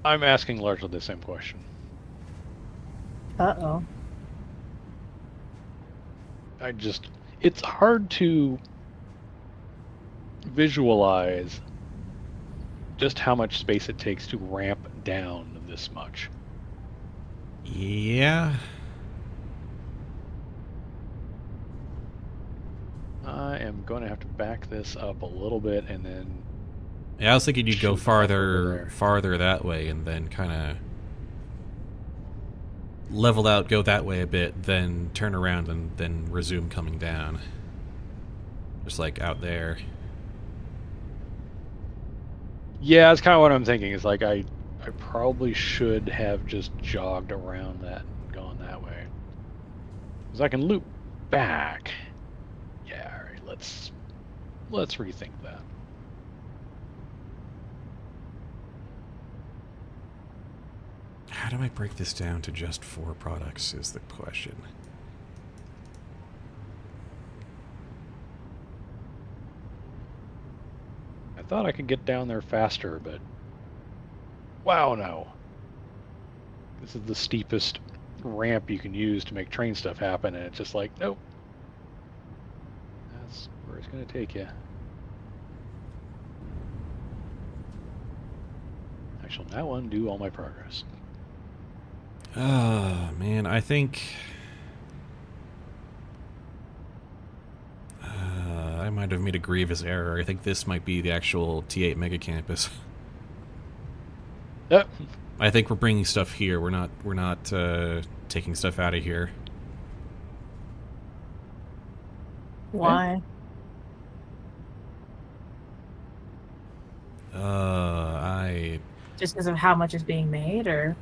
I'm asking largely the same question. Uh-oh. It's hard to visualize just how much space it takes to ramp down this much. Yeah. I am going to have to back this up a little bit and then Yeah, I was thinking you'd go shoot back over there. farther that way and then kind of level out, go that way a bit, then turn around and then resume coming down. Just like out there. Yeah, that's kind of what I'm thinking. Is like I probably should have just jogged around that and gone that way. Because I can loop back. Yeah, all right, let's rethink that. How do I break this down to just 4 products is the question. I thought I could get down there faster, but wow, no. This is the steepest ramp you can use to make train stuff happen, and it's just like, nope. That's where it's going to take you. I shall now undo all my progress. Man, I think... I might have made a grievous error. I think this might be the actual T8 mega campus. Yep. I think we're bringing stuff here. We're not taking stuff out of here. Why? Just because of how much is being made, or?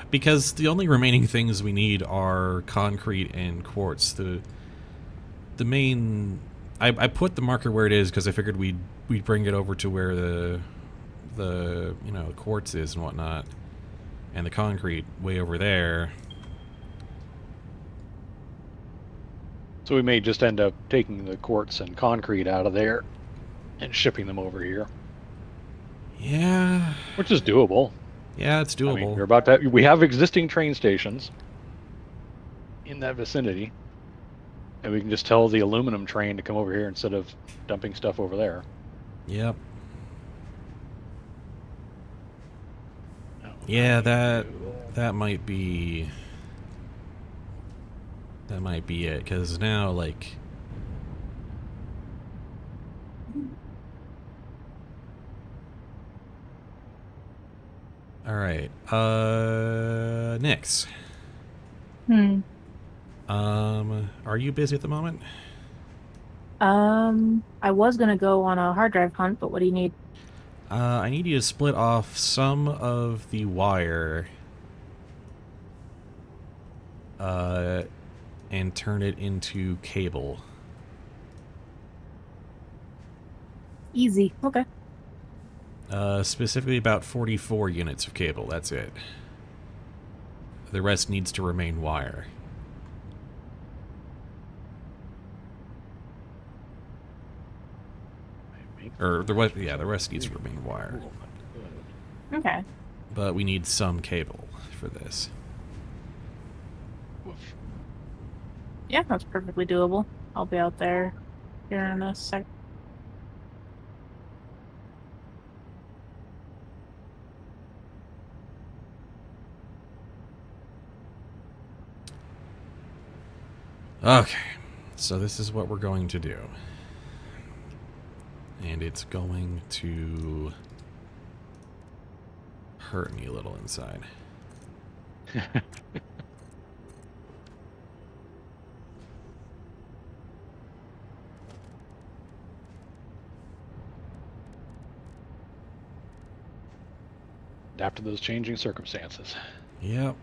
Because the only remaining things we need are concrete and quartz. The main... I put the marker where it is because I figured we'd bring it over to where the quartz is and whatnot, and the concrete way over there. So we may just end up taking the quartz and concrete out of there and shipping them over here. Yeah. Which is doable. Yeah, it's doable. I mean, we're about to, we have existing train stations in that vicinity. And we can just tell the aluminum train to come over here instead of dumping stuff over there. Yep. Oh, Yeah, that might be That might be it, because now, like... Alright, Nyx. Are you busy at the moment? I was gonna go on a hard drive hunt, but what do you need? I need you to split off some of the wire, and turn it into cable. Easy. Okay. Specifically about 44 units of cable, that's it. The rest needs to remain wire. Or the rest, yeah, the rest needs to remain wire. Okay. But we need some cable for this. Yeah, that's perfectly doable. I'll be out there here in a sec. Okay, so this is what we're going to do. And it's going to hurt me a little inside. Adapt to those changing circumstances. Yep.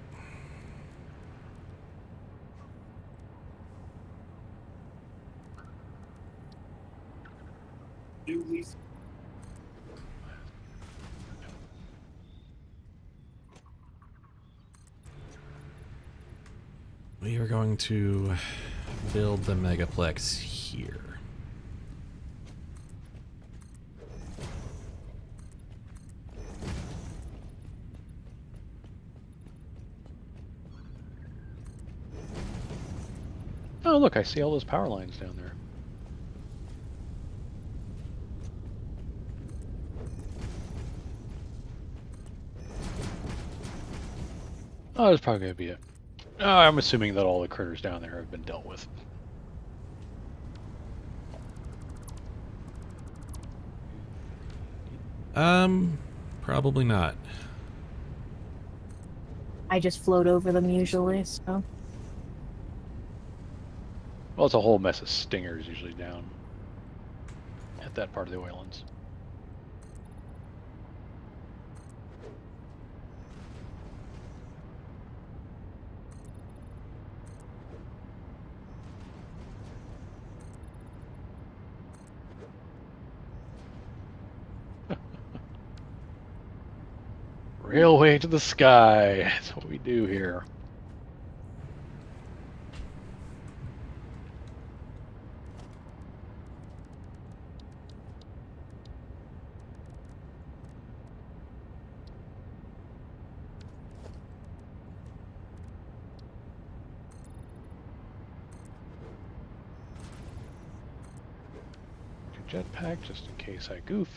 We are going to build the megaplex here. Oh, look, I see all those power lines down there. Oh, that's probably going to be it. I'm assuming that all the critters down there have been dealt with. Probably not. I just float over them usually, so. Well, it's a whole mess of stingers usually down at that part of the oillands. Railway to the sky. That's what we do here. Jetpack just in case I goof.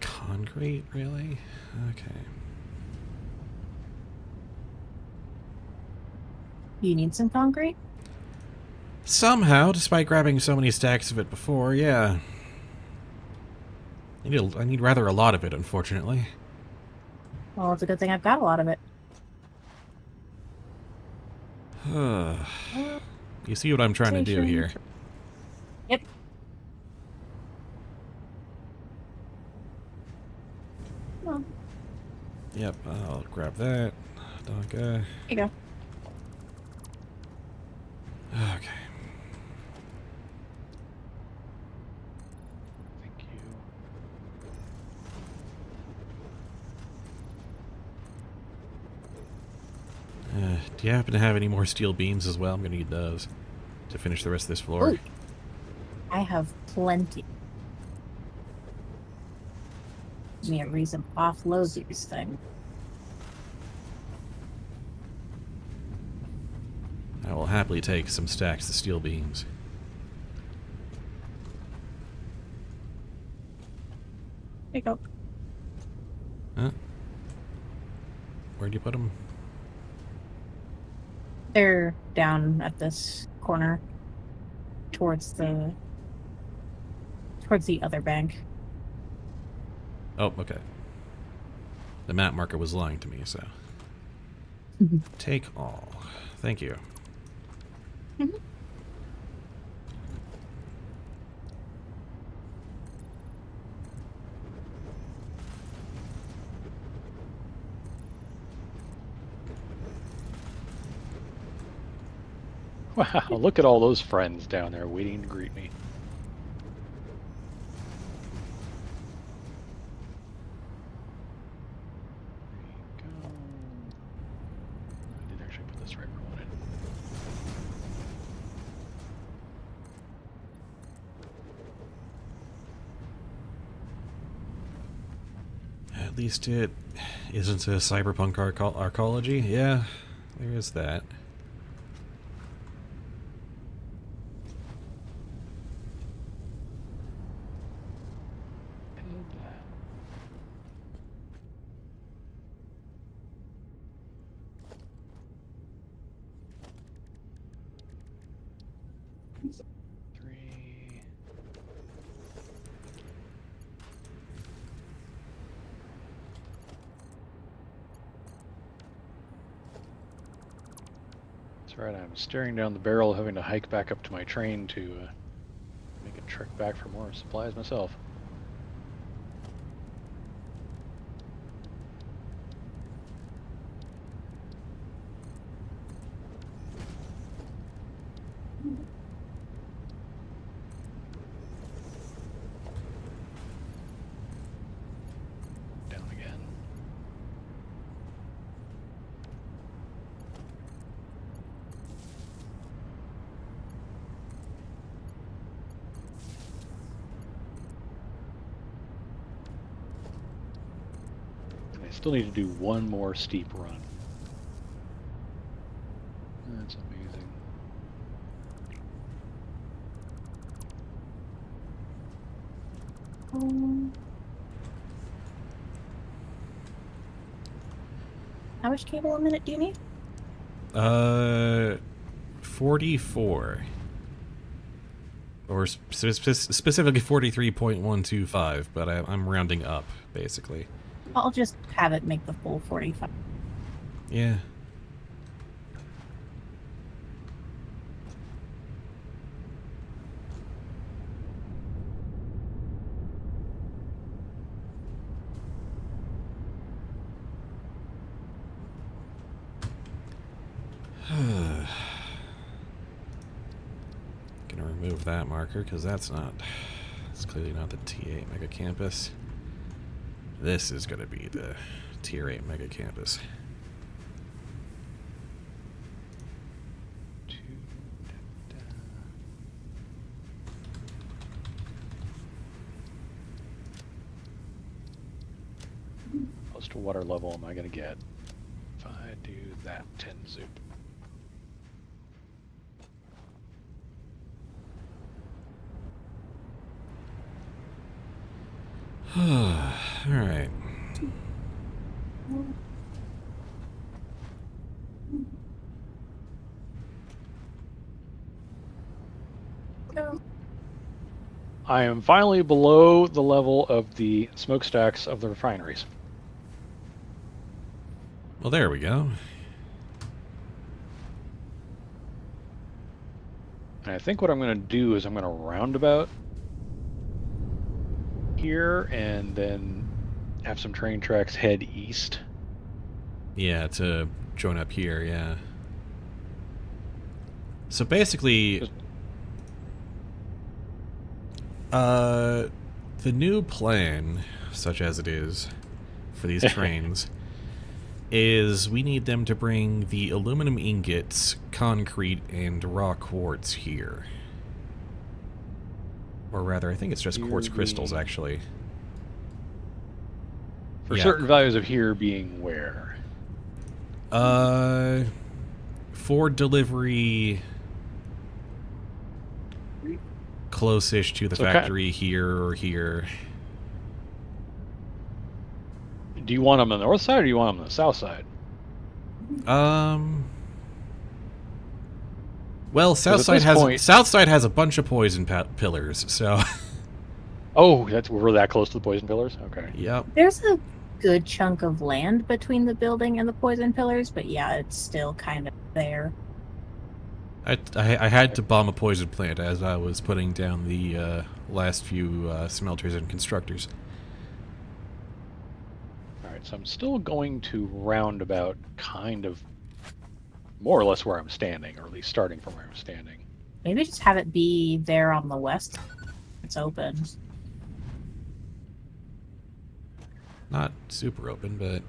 Concrete, really? Okay. You need some concrete? Somehow, despite grabbing so many stacks of it before, yeah. I need rather a lot of it, unfortunately. Well, it's a good thing I've got a lot of it. You see what I'm trying to do here. Yep. Well, Yep, I'll grab that. Donka. here you go. Do you happen to have any more steel beams as well? I'm going to need those to finish the rest of this floor. Ooh. I have plenty. Give me a reason to offload these things. I will happily take some stacks of steel beams. There you go. Huh? Where'd you put them? They're down at this corner towards the other bank. Oh, okay. The map marker was lying to me, so. Take all. Thank you. Wow, look at all those friends down there waiting to greet me. There you go. I did actually put this right where I wanted. At least it isn't a cyberpunk arcology. Yeah, there is that. Three. That's right, I'm staring down the barrel, having to hike back up to my train to make a trek back for more supplies myself. Down again. And I still need to do one more steep run. That's amazing. How much cable a minute do you need? 44. Or specifically 43.125, but I'm rounding up, basically. I'll just have it make the full 45. Yeah. Gonna remove that marker because it's clearly not the T8 Mega Campus. This is gonna be the Tier 8 Mega Campus. Close to water level am I gonna get if I do that 10 zoop? Alright. I am finally below the level of the smokestacks of the refineries. Well, there we go. And I think what I'm going to do is I'm going to roundabout here and then have some train tracks head east. Yeah, to join up here, yeah. So basically, the new plan, such as it is, for these trains, is we need them to bring the aluminum ingots, concrete, and raw quartz here. Or rather, I think it's just Here quartz crystals, being- actually. For Yeah. certain values of here being where? For delivery close-ish to the So factory here or here. Do you want them on the north side or do you want them on the south side? Well, at this point- South side has a bunch of poison pillars, so Oh, we're that close to the poison pillars? Okay. yep. There's a good chunk of land between the building and the poison pillars, but yeah, it's still kind of there. I had to bomb a poison plant as I was putting down the last few smelters and constructors. Alright, so I'm still going to roundabout kind of more or less where I'm standing, or at least starting from where I'm standing. Maybe just have it be there on the west. It's open. Not super open, but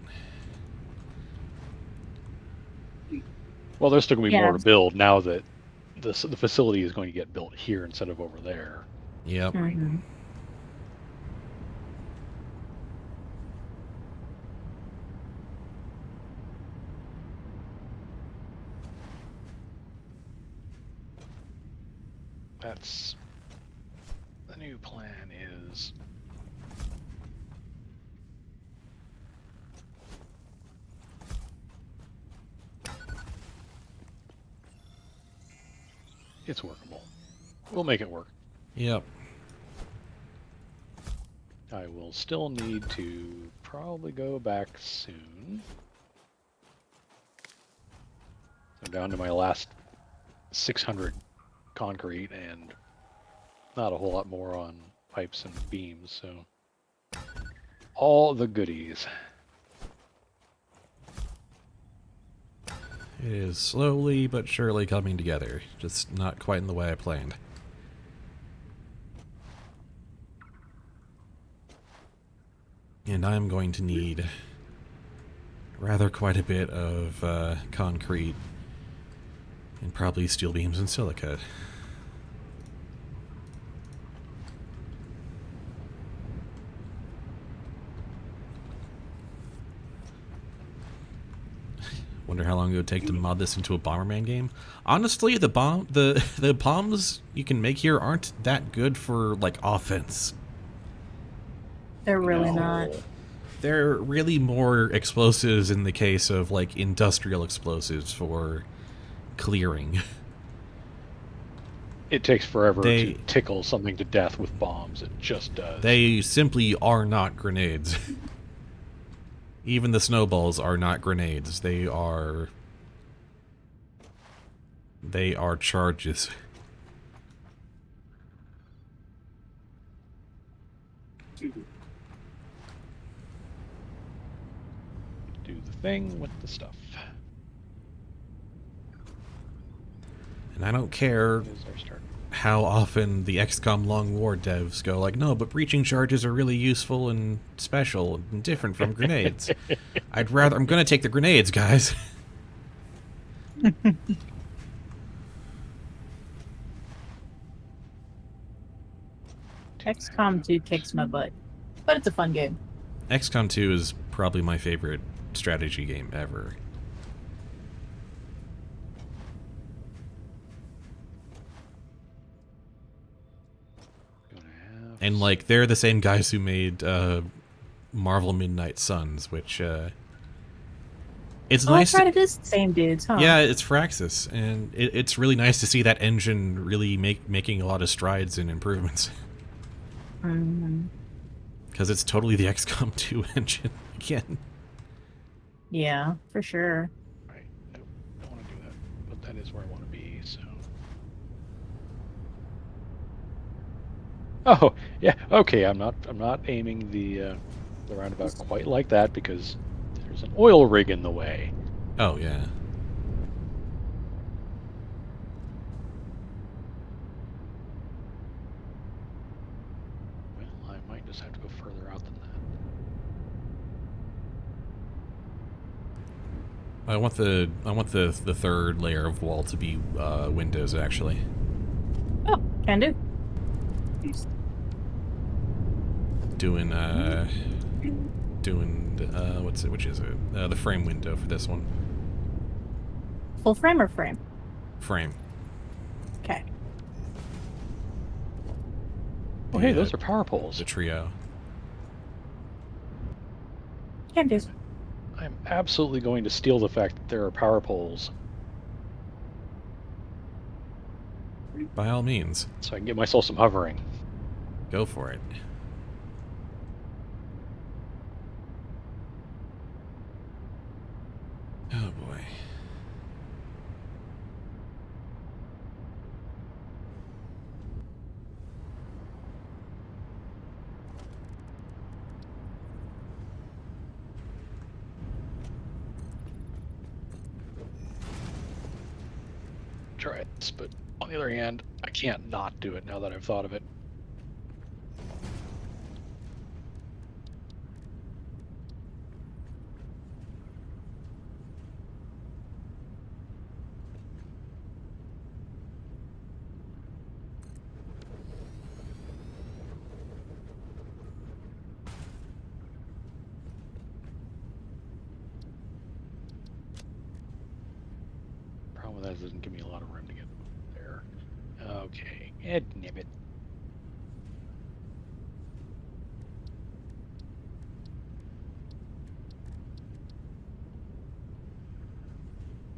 Well, there's still going to be Yeah. more to build now that the facility is going to get built here instead of over there. yep. Mm-hmm. That's the new plan is it's workable. We'll make it work. Yep. I will still need to probably go back soon. I'm down to my last 600 concrete and not a whole lot more on pipes and beams, so all the goodies. It is slowly but surely coming together, just not quite in the way I planned. And I'm going to need rather quite a bit of concrete and probably steel beams and silica. Wonder how long it would take to mod this into a Bomberman game. Honestly, the bombs you can make here aren't that good for like offense. They're really No. not. They're really more explosives in the case of like industrial explosives for clearing. It takes forever They- to tickle something to death with bombs. It just does. They simply are not grenades. Even the snowballs are not grenades. They are charges. Do the thing with the stuff. And I don't care Is our start. how often the XCOM Long War devs go like, no, but breaching charges are really useful and special and different from grenades. I'm gonna take the grenades, guys. XCOM 2 kicks my butt, but it's a fun game. XCOM 2 is probably my favorite strategy game ever. Gonna have And like they're the same guys who made Marvel Midnight Suns, which it's Oh, nice. that's right, it is the same dudes, huh? Yeah, it's Firaxis, and it's really nice to see that engine really making a lot of strides and improvements. Mhm. Because it's totally the XCOM 2 engine again. Yeah, for sure. Right. Nope, don't want to do that. But that is where I want to be, so. Oh, yeah, okay, I'm not aiming the roundabout quite like that because there's an oil rig in the way. Oh yeah. Well, I might just have to go further out than that. I want the third layer of wall to be windows actually. Oh, can do. Doing which is it? The frame window for this one. Full frame or frame? Frame. Okay. Oh, hey, those are power poles. The trio. Can do. I'm absolutely going to steal the fact that there are power poles By all means, so I can get myself some hovering. go for it. Oh boy. Try this, but on the other hand, I can't not do it now that I've thought of it. Problem with that is it doesn't give me a lot of room to get there. Okay, nib it.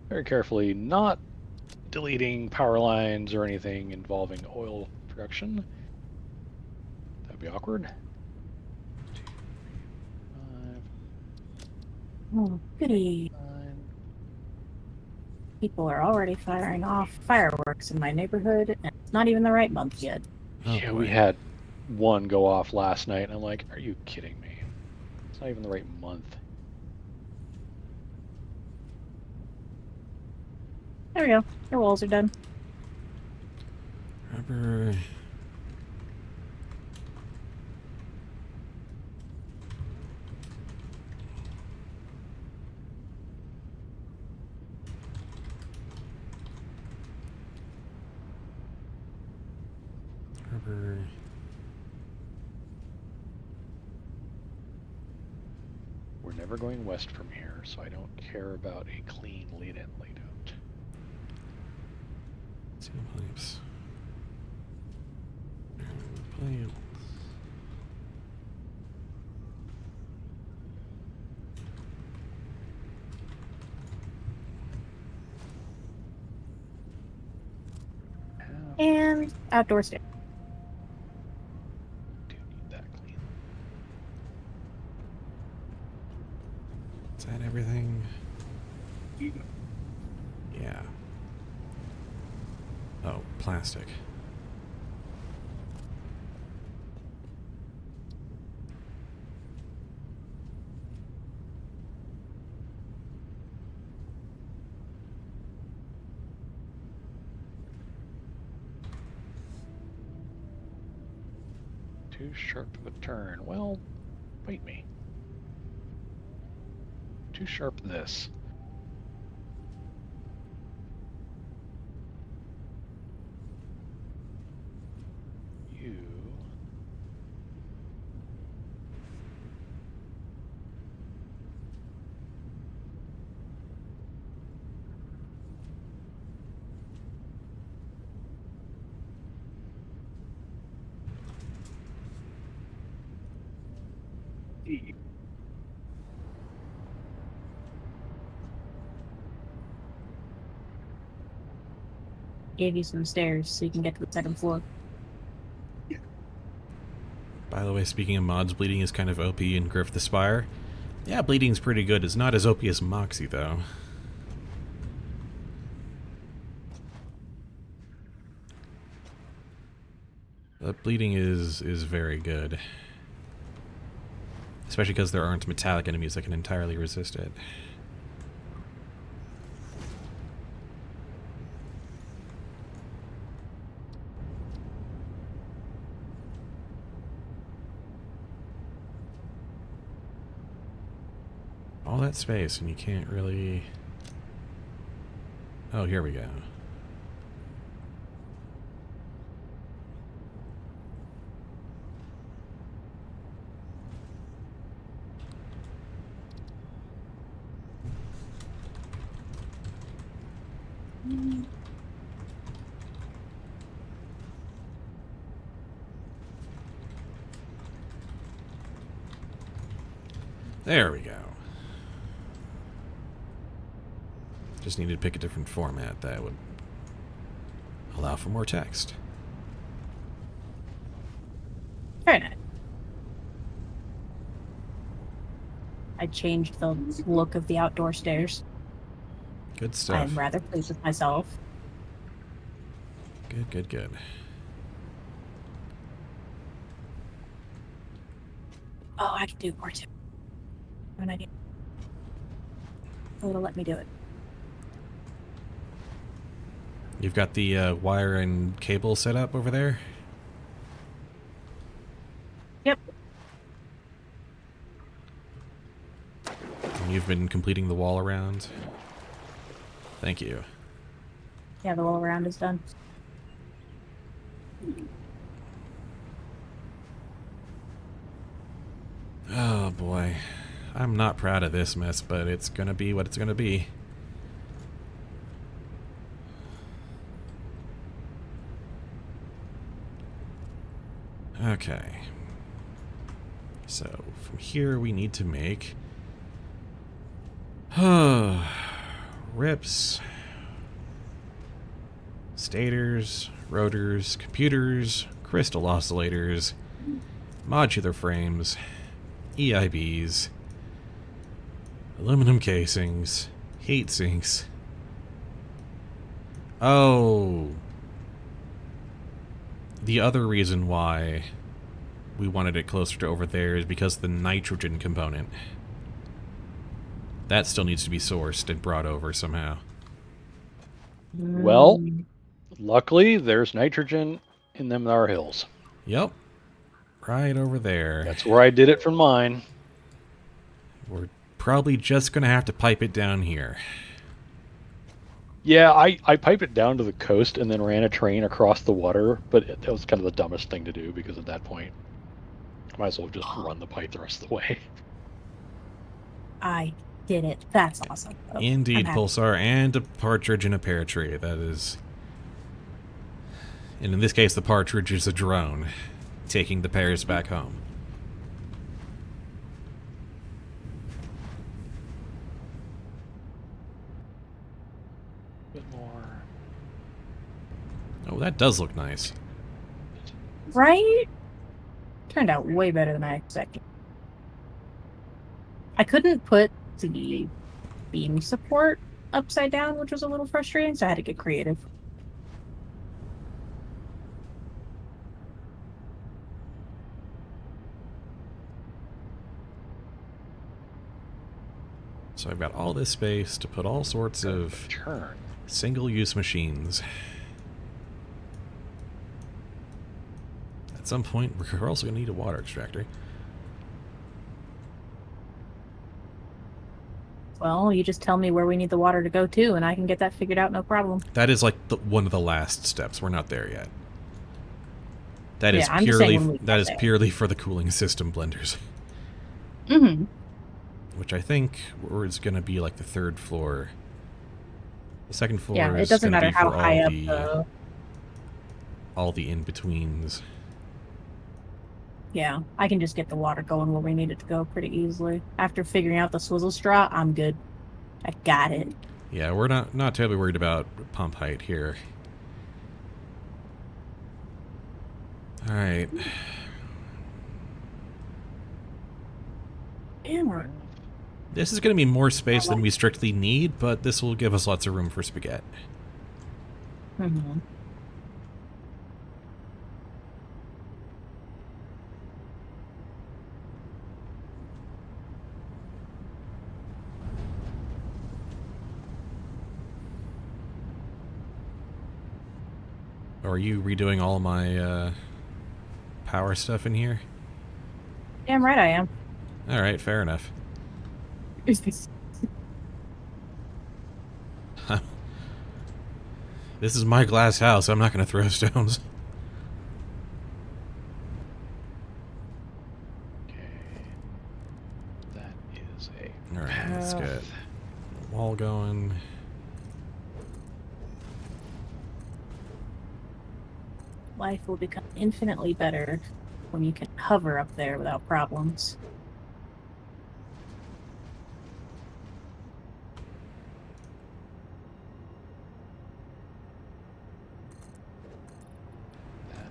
Very carefully, not deleting power lines or anything involving oil production. That'd be awkward. 2, 3, 5, Oh, goody. 9. People are already firing off fireworks in my neighborhood, and it's not even the right month yet. Oh, Yeah, boy. we had one go off last night, and I'm like, are you kidding me? It's not even the right month. There we go. Your walls are done. Rubber. Rubber. We're never going west from here, so I don't care about a clean lead-in layout. Steel pipes. Plants. And outdoor stairs. Do need that clean. Is that everything? Yeah. Oh, plastic. Too sharp of a turn. Well, wait me. Too sharp this. You. Gave you some stairs so you can get to the second floor. By the way, speaking of mods, bleeding is kind of OP in Griff the Spire. Yeah, bleeding's pretty good. It's not as OP as Moxie, though. But bleeding is very good. Especially because there aren't metallic enemies that can entirely resist it. All that space, and you can't really... Oh, here we go. There we go. Just needed to pick a different format that would allow for more text. Very nice. I changed the look of the outdoor stairs. Good stuff. I'm rather pleased with myself. Good, good, good. Oh, I can do more too. When I need. It'll let me do it. You've got the wire and cable set up over there? Yep. And you've been completing the wall around? Thank you. Yeah, the wall around is done. Oh boy. I'm not proud of this mess, but it's gonna be what it's gonna be. Okay. So, from here we need to make... rips, stators, rotors, computers, crystal oscillators, modular frames, EIBs, aluminum casings, heat sinks. Oh. The other reason why we wanted it closer to over there is because the nitrogen component. That still needs to be sourced and brought over somehow. Well, luckily, there's nitrogen in them our hills. Yep. Right over there. That's where I did it from mine. We're probably just going to have to pipe it down here. Yeah, I piped it down to the coast and then ran a train across the water, but that was kind of the dumbest thing to do because at that point, I might as well just run the pipe the rest of the way. I did it. That's awesome. Oh, Indeed, I'm happy. Pulsar, and a partridge in a pear tree. That is... And in this case, the partridge is a drone, taking the pears back home. Bit more. Oh, that does look nice. Right? Turned out way better than I expected. I couldn't put the beam support upside down, which was a little frustrating, so I had to get creative. So I've got all this space to put all sorts of Turn. single-use machines. At some point, we're also going to need a water extractor. Well, you just tell me where we need the water to go to, and I can get that figured out, no problem. That is like one of the last steps. We're not there yet. That is Yeah, I'm just saying when we that get is there. purely for the cooling system blenders, Mm-hmm. which I think is going to be like the third floor. The second floor Yeah, it is doesn't going to matter be how for high up all the in-betweens. Yeah, I can just get the water going where we need it to go pretty easily. After figuring out the swizzle straw, I'm good. I got it. Yeah, we're not terribly worried about pump height here. All right. Hammer. This is going to be more space than we strictly need, but this will give us lots of room for spaghetti. Mm-hmm. Are you redoing all my power stuff in here? Damn right I am. All right, fair enough. This is my glass house. I'm not going to throw stones. Okay. That is a All right, let's path. get the wall going. Life will become infinitely better when you can hover up there without problems. That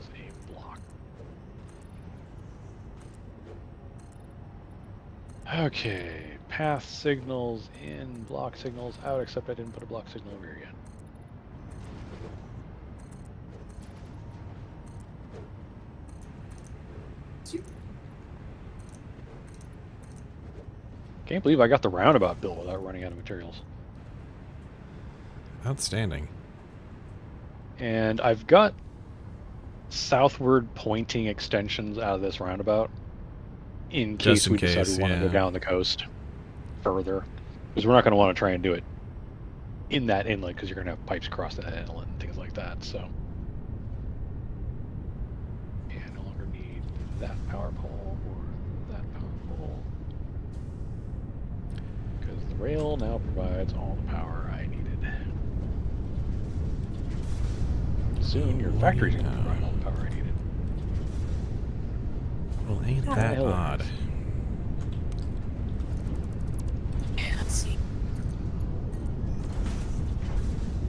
is a block. Okay, path signals in, block signals out, except I didn't put a block signal over here yet. Can't believe I got the roundabout built without running out of materials. Outstanding. And I've got southward pointing extensions out of this roundabout in Just case in we decide case, we want to go yeah. down the coast further. Because we're not going to want to try and do it in that inlet because you're going to have pipes across that inlet and things like that. So, yeah, I no longer need that power pole or that power pole because the rail now provides all the power I needed. Soon your factory's going to provide all the power I needed. Well, ain't How that the hell odd? Let's see.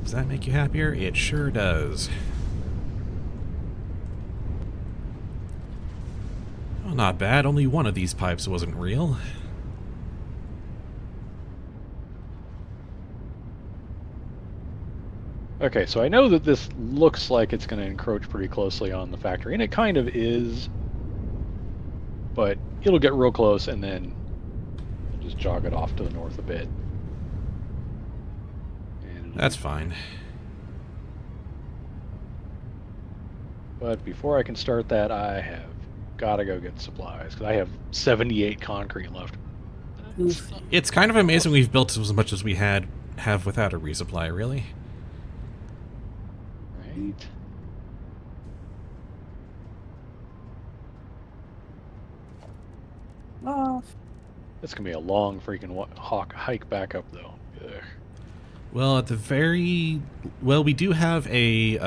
Does that make you happier? It sure does. Well, not bad. Only one of these pipes wasn't real. Okay, so I know that this looks like it's going to encroach pretty closely on the factory, and it kind of is, but it'll get real close and then we'll just jog it off to the north a bit. And That's fine. But before I can start that, I have got to go get supplies, because I have 78 concrete left. Oof. It's kind of amazing we've built as much as we have without a resupply, really. Right? Oh, It's going to be a long freaking hike back up, though. Ugh. Well, we do have a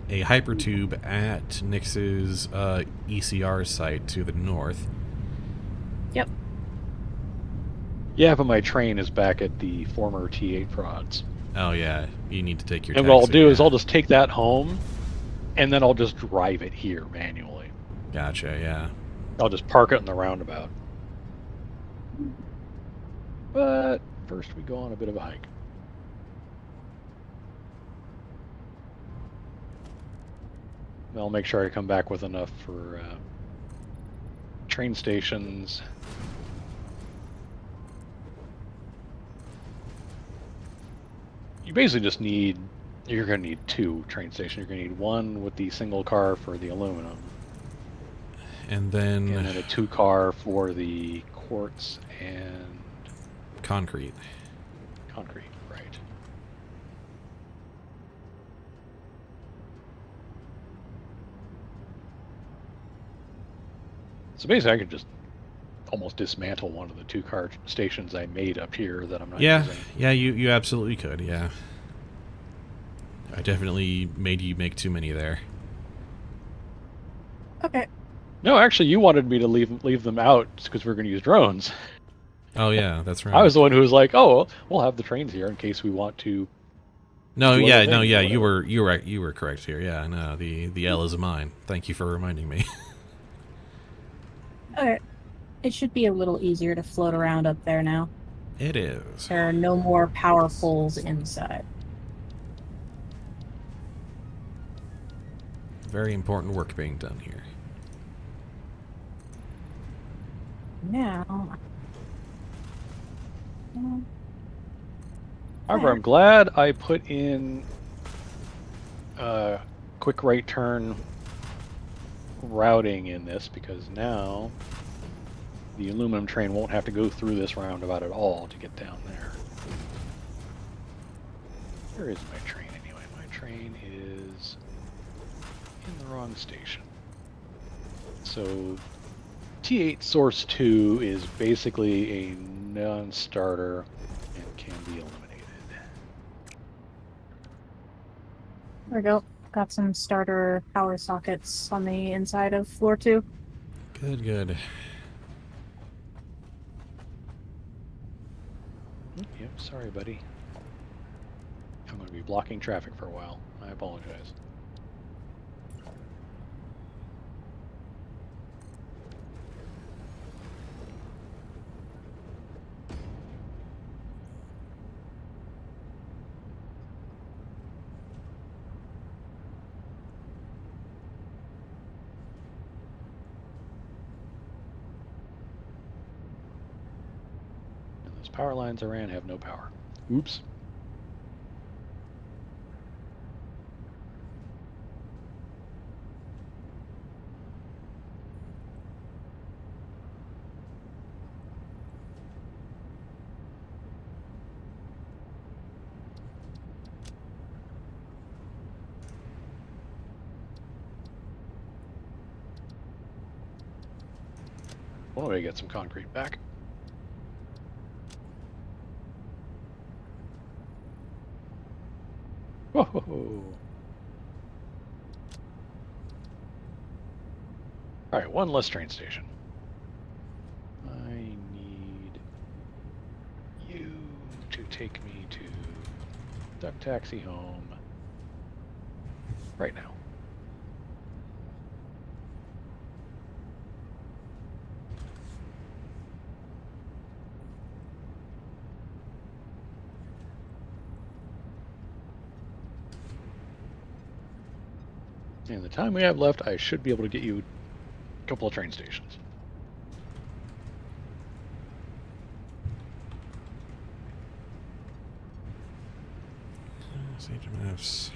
hypertube at Nyx's ECR site to the north. yep. Yeah, but my train is back at the former T8 prods. Oh yeah, you need to take your And what I'll taxi, do is yeah. I'll just take that home, and then I'll just drive it here manually. Gotcha, yeah. I'll just park it in the roundabout. But first we go on a bit of a hike. I'll make sure I come back with enough for train stations. You basically just need, you're going to need 2 train stations. You're going to need one with the single car for the aluminum, And and then then a 2 car for the quartz and concrete. concrete, right. So basically I could just almost dismantle one of the 2 car stations I made up here that I'm not using. Yeah, you absolutely could, yeah. I definitely made you make too many there. Okay. No, actually you wanted me to leave them out because we're going to use drones. Oh yeah, that's right. I was the one who was like, "Oh, we'll have the trains here in case we want to." No, do yeah, other no, things or yeah, whatever. you were correct here. Yeah, no, the L is mine. Thank you for reminding me. Okay. It should be a little easier to float around up there now. It is. There are no more power poles inside. Very important work being done here. Now. However, I'm glad I put in quick right turn routing in this, because now the aluminum train won't have to go through this roundabout at all to get down there. Where is my train anyway? My train is in the wrong station. So T8 Source 2 is basically a non-starter and can be eliminated. There we go. Got some starter power sockets on the inside of floor 2. Good, good. Yep, sorry, buddy. I'm going to be blocking traffic for a while. I apologize. And those power lines I ran have no power. Oops. One way to get some concrete back. Whoa! Alright, one less train station. I need you to take me to Duck Taxi home right now. And the time we have left, I should be able to get you a couple of train stations. HMFs.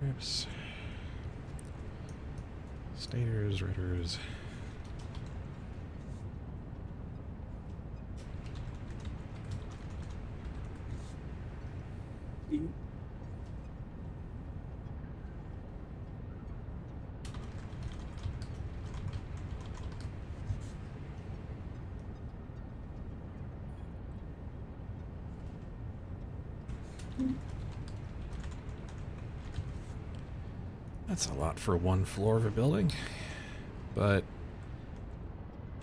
Oops. Staters, routers. That's a lot for one floor of a building, but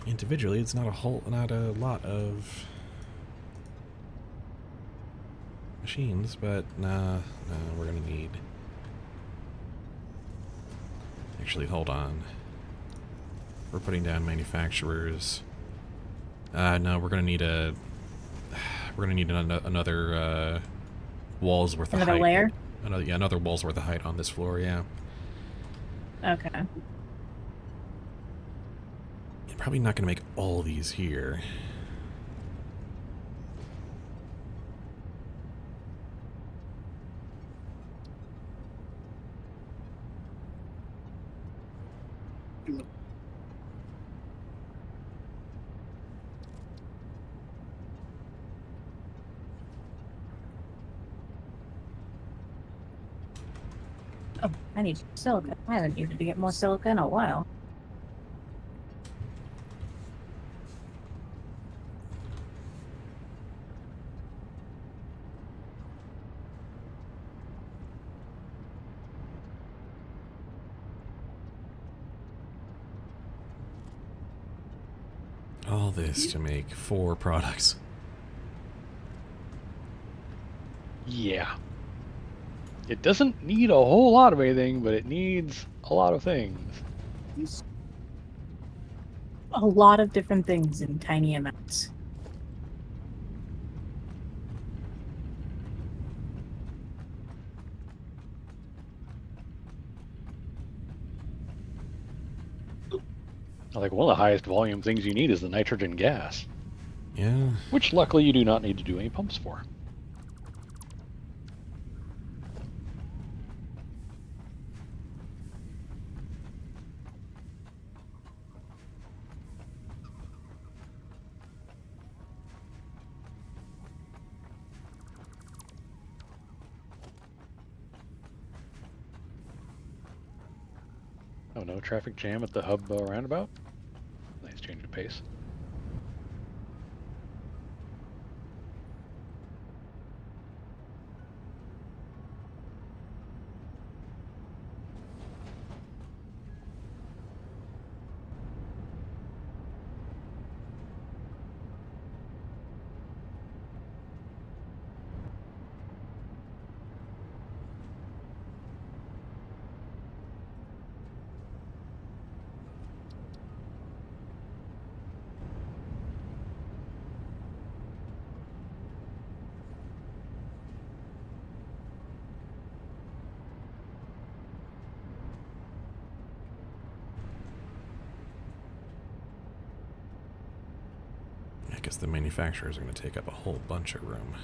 individually, it's not a lot of machines. But nah, we're gonna need. Actually, hold on. We're putting down manufacturers. No, we're gonna need a. We're gonna need another wall's worth of height. Another layer? Another wall's worth of height on this floor. Yeah. Okay. You're probably not gonna make all these here. Oh, I need silica. I haven't needed to get more silica in a while. All this to make 4 products. Yeah. It doesn't need a whole lot of anything, but it needs a lot of things. A lot of different things in tiny amounts. Like one of the highest volume things you need is the nitrogen gas, Yeah. which luckily you do not need to do any pumps for. Oh, no traffic jam at the hub roundabout? Nice change of pace. I guess the manufacturers are going to take up a whole bunch of room.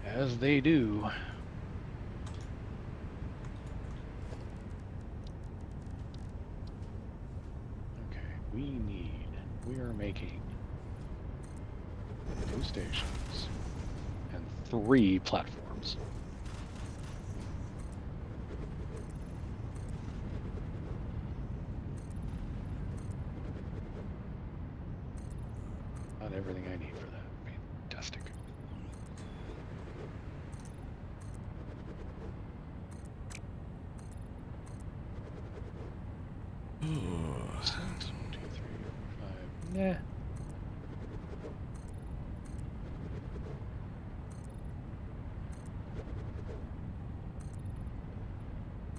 As they do. Okay, we are making 2 stations and 3 platforms. Not everything I need for that. Fantastic. Ooh. 6, 1, 2, 3, 4, 5. Nah.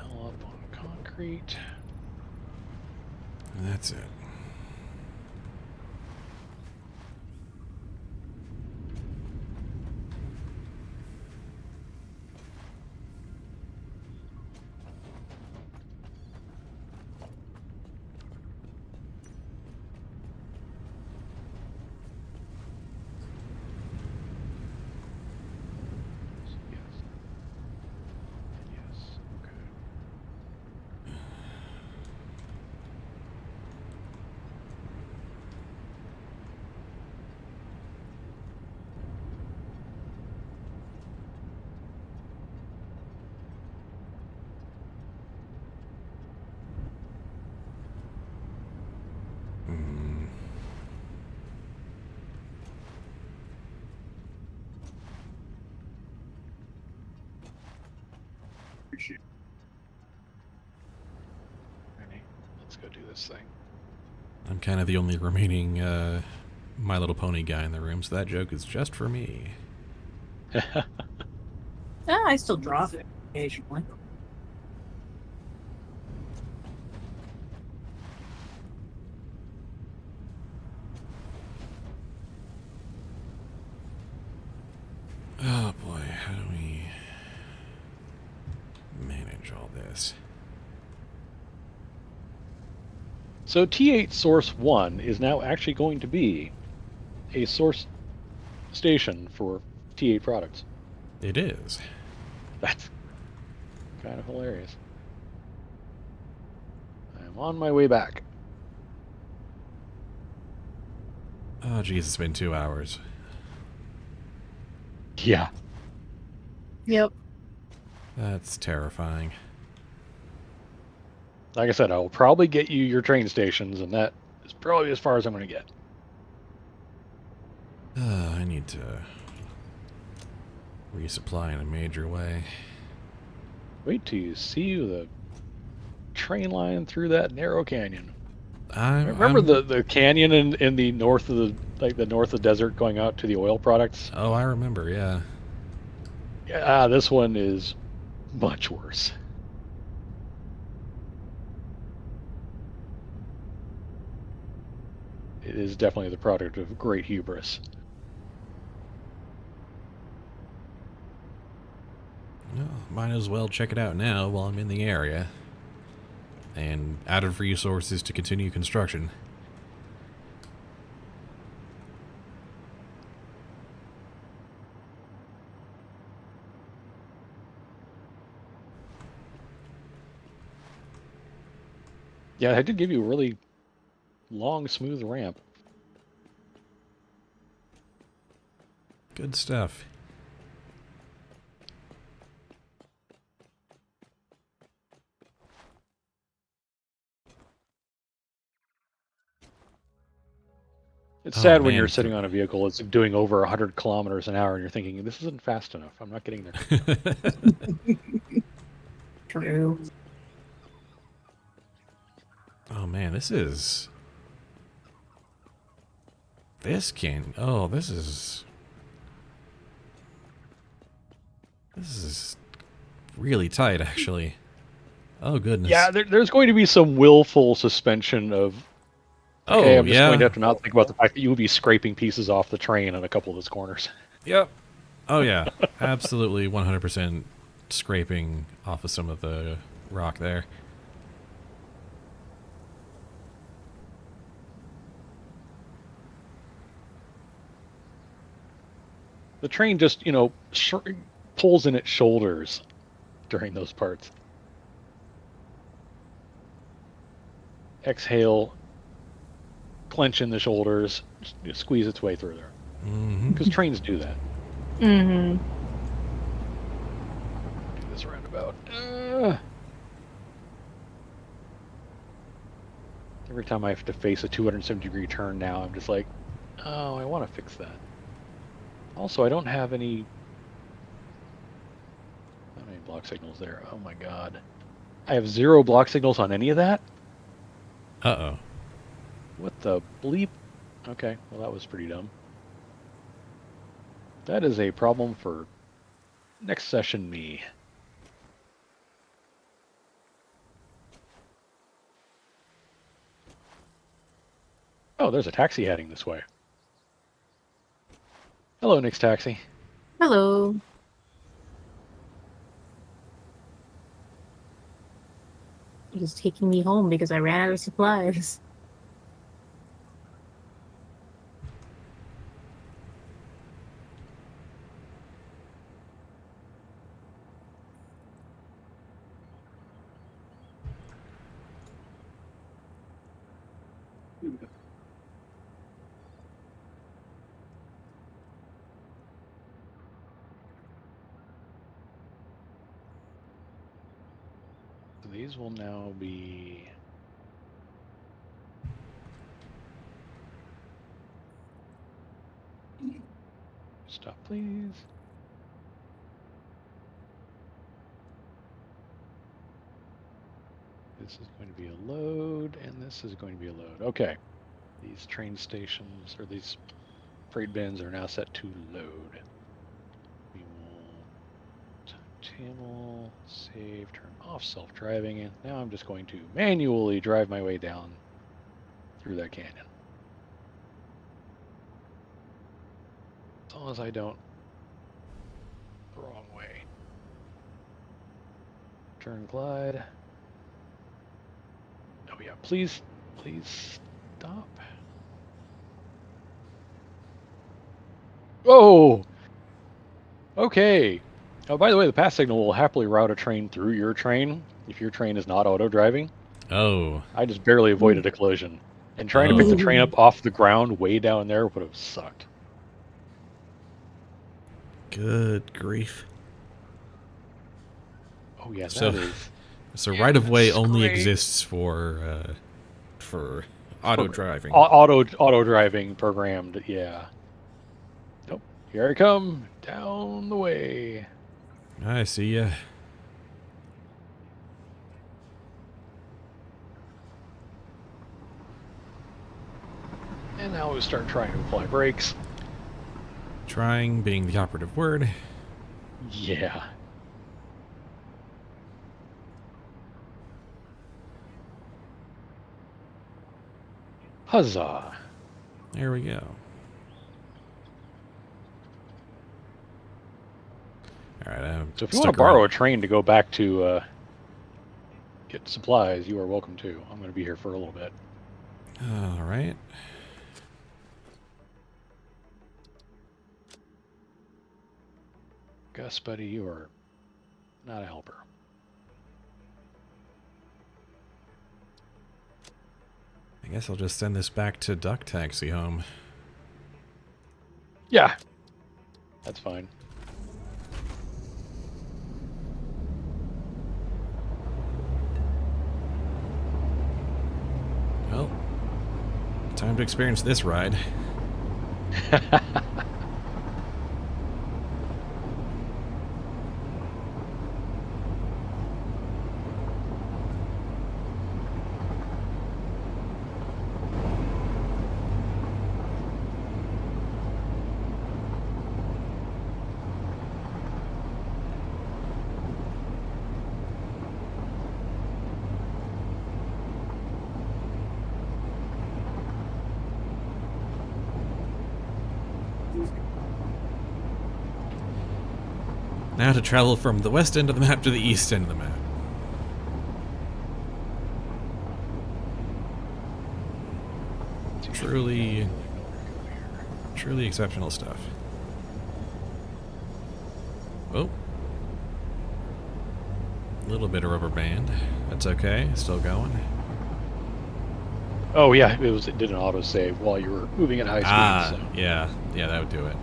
All up on concrete. That's it. Yes. Yes. Okay. Mm. Ready? Let's go do this thing. I'm kind of the only remaining My Little Pony guy in the room, so that joke is just for me. I still draw occasionally. Oh boy, how do we manage all this? So T8 Source 1 is now actually going to be a source station for T8 products. It is. That's kind of hilarious. I'm on my way back. Oh geez, it's been 2 hours. Yeah. Yep. That's terrifying. Like I said, I will probably get you your train stations, and that is probably as far as I'm going to get. I need to resupply in a major way. Wait till you see the train line through that narrow canyon. Remember I'm the canyon in the north of the north of the desert going out to the oil products? Oh, I remember, yeah. Yeah, this one is much worse. It is definitely the product of great hubris. Well, might as well check it out now while I'm in the area. And out of resources to continue construction. Yeah, I did give you a really long, smooth ramp. Good stuff. It's Oh sad when you're man, sitting on a vehicle that's doing over 100 kilometers an hour and you're thinking, this isn't fast enough. I'm not getting there. True. oh man, this can. Oh, this is really tight, actually. Oh goodness. Yeah, there's going to be some willful suspension of, okay, Oh I'm just going to yeah. have to not think about the fact that you will be scraping pieces off the train on a couple of those corners. Yep. Oh yeah. Absolutely 100% scraping off of some of the rock there. The train just, pulls in its shoulders during those parts. Exhale, clench in the shoulders, squeeze its way through there. Mm-hmm. Because trains do that. Mm-hmm. Do this roundabout. Every time I have to face a 270-degree turn now, I'm just like, oh, I want to fix that. Also, I don't have any... How many block signals there? Oh my god. I have 0 block signals on any of that? Uh-oh. What the bleep? Okay, well that was pretty dumb. That is a problem for next session me. Oh, there's a taxi heading this way. Hello, Nick's Taxi. Hello. He's taking me home because I ran out of supplies. So these will now be... Stop, please. This is going to be a load, and this is going to be a load. Okay. These train stations, or these freight bins are now set to load. We will Tamil, save, turn off self-driving, and now I'm just going to manually drive my way down through that canyon. As long as I don't the wrong way. Turn glide. Oh yeah, please stop. Whoa! Okay. Oh, by the way, the pass signal will happily route a train through your train if your train is not auto-driving. Oh. I just barely avoided a collision. And trying to pick the train up off the ground way down there would have sucked. Good grief. Oh yeah, So- that is... So right of way only great. exists for auto driving. Auto driving programmed, yeah. Nope. Here I come. Down the way. I see ya. And now we start trying to apply brakes. Trying being the operative word. Yeah. Huzzah. There we go. Alright, So if you want to borrow a train to go back to get supplies, you are welcome to. I'm going to be here for a little bit. Alright. Gus, buddy, you are not a helper. I guess I'll just send this back to Duck Taxi Home. Yeah. That's fine. Well, time to experience this ride. Now to travel from the west end of the map to the east end of the map. Truly, truly exceptional stuff. Oh. A little bit of rubber band. That's okay. Still going. Oh yeah, it did an autosave while you were moving at high speed. So. Yeah. Yeah, that would do it.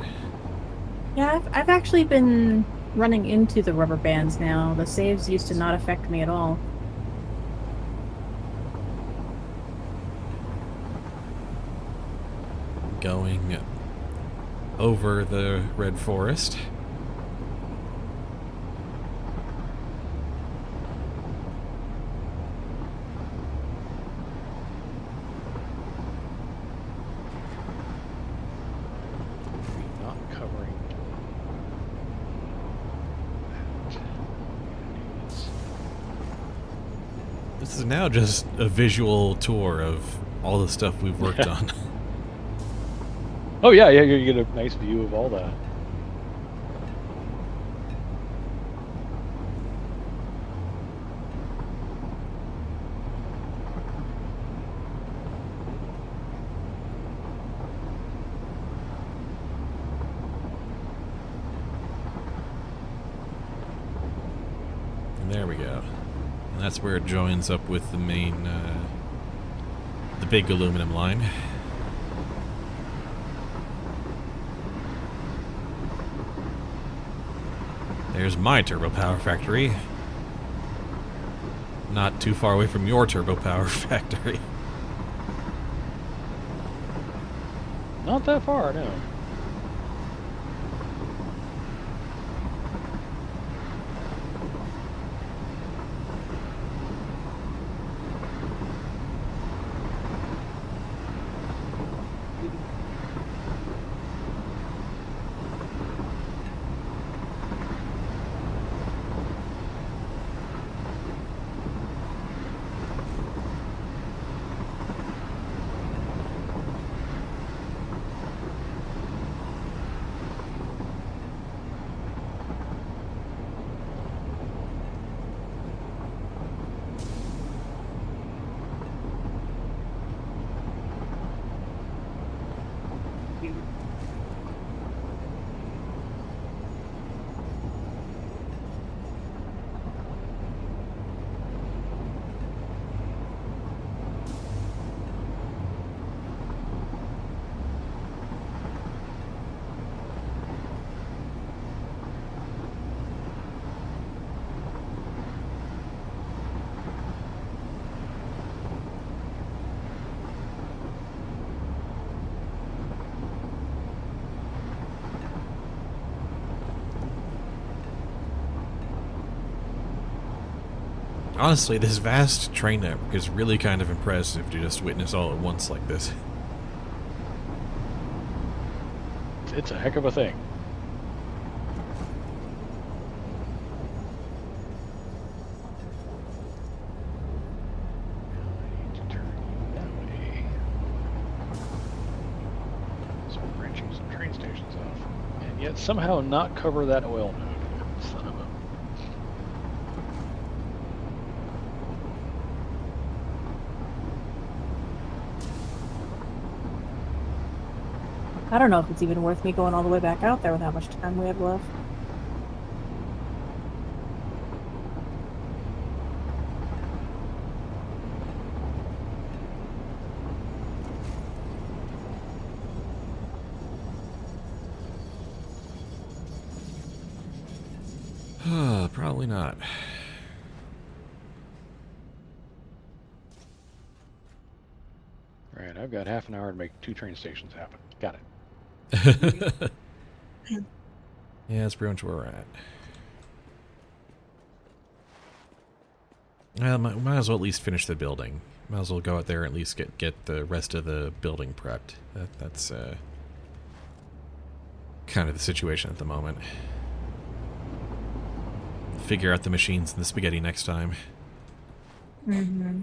Yeah, I've actually been running into the rubber bands now. The saves used to not affect me at all. Going over the red forest. Not covering This is now just a visual tour of all the stuff we've worked on. Oh yeah, yeah, you get a nice view of all that. And there we go. And that's where it joins up with the main, the big aluminum line. There's my turbo power factory. Not too far away from your turbo power factory. Not that far, no. Honestly, this vast train network is really kind of impressive to just witness all at once like this. It's a heck of a thing. Now I need to turn that way. So we're branching some train stations off. And yet somehow not cover that oil node. Son of a... I don't know if it's even worth me going all the way back out there with how much time we have left. Probably not. Right, I've got half an hour to make 2 train stations happen. Got it. Yeah, that's pretty much where we're at. Well, might as well at least finish the building. Might as well go out there and at least get the rest of the building prepped. That's kind of the situation at the moment. Figure out the machines and the spaghetti next time. Mm-hmm.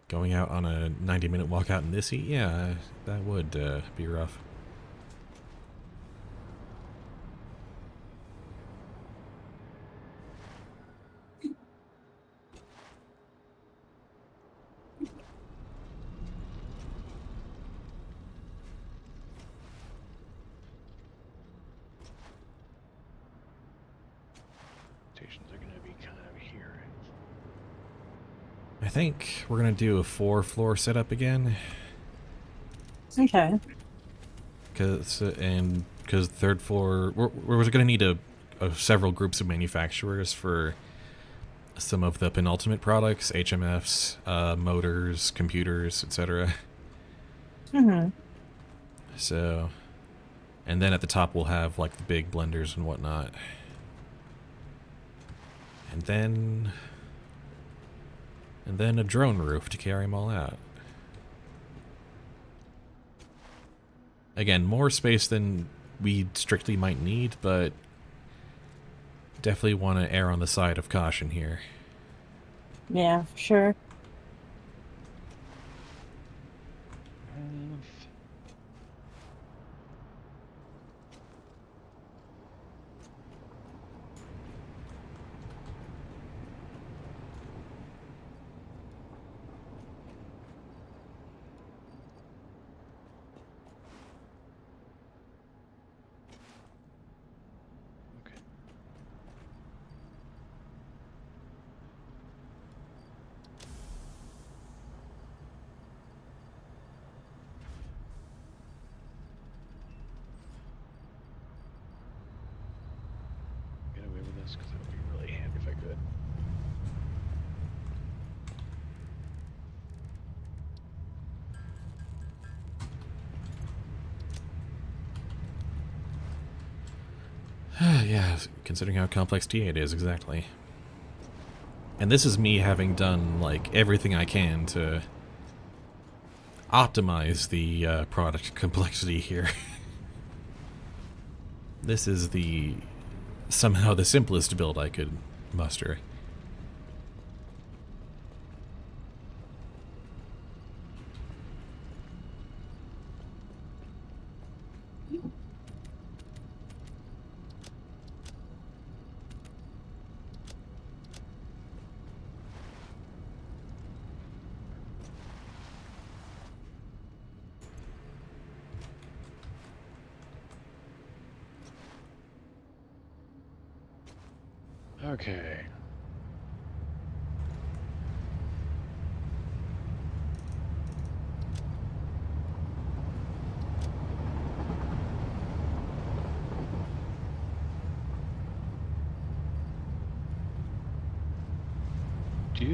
Going out on a 90-minute walk out in this heat? Yeah, that would be rough. Stations are going to be kind of here. I think we're going to do a 4-floor setup again. Okay. Because third floor, we're going to need several groups of manufacturers for some of the penultimate products, HMFs, motors, computers, etc. Mm-hmm. So, and then at the top we'll have like the big blenders and whatnot. And then a drone roof to carry them all out. Again, more space than we strictly might need, but definitely want to err on the side of caution here. Yeah, for sure. Okay. Get away with this because it would be really handy if I could. Yeah, considering how complex T8 is, exactly. And this is me having done, like, everything I can to optimize the product complexity here. This is somehow the simplest build I could muster. Okay. Do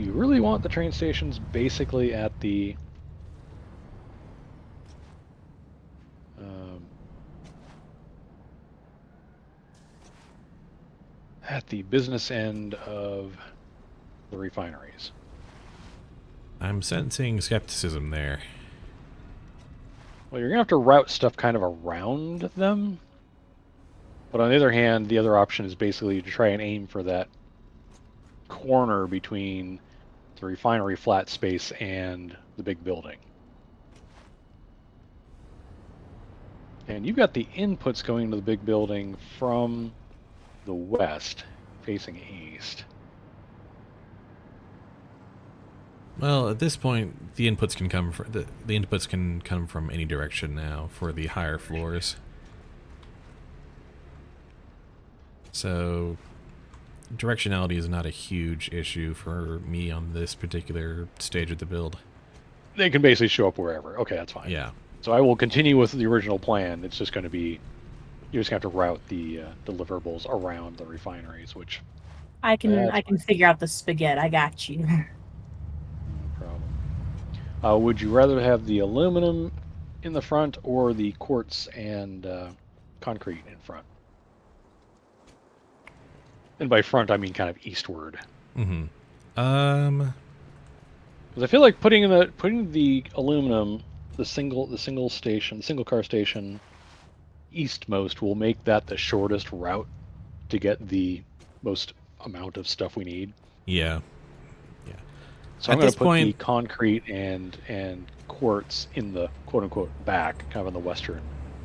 you really want the train stations basically at the business end of the refineries? I'm sensing skepticism there. Well, you're gonna have to route stuff kind of around them. But on the other hand, the other option is basically to try and aim for that corner between the refinery flat space and the big building. And you've got the inputs going to the big building from the west, facing east. Well, at this point, the inputs can come from the inputs can come from any direction now for the higher floors. So, directionality is not a huge issue for me on this particular stage of the build. They can basically show up wherever. Okay, that's fine. Yeah. So I will continue with the original plan. It's just going to be, you're just going to have to route the deliverables around the refineries, which I can That's figure out the spaghetti. I got you. no problem. Would you rather have the aluminum in the front or the quartz and concrete in front? And by front, I mean kind of eastward. Mm-hmm. Because I feel like putting the aluminum, the single car station eastmost will make that the shortest route to get the most amount of stuff we need. Yeah. Yeah. So I'm At going this to put the point, concrete and quartz in the quote unquote back, kind of on the western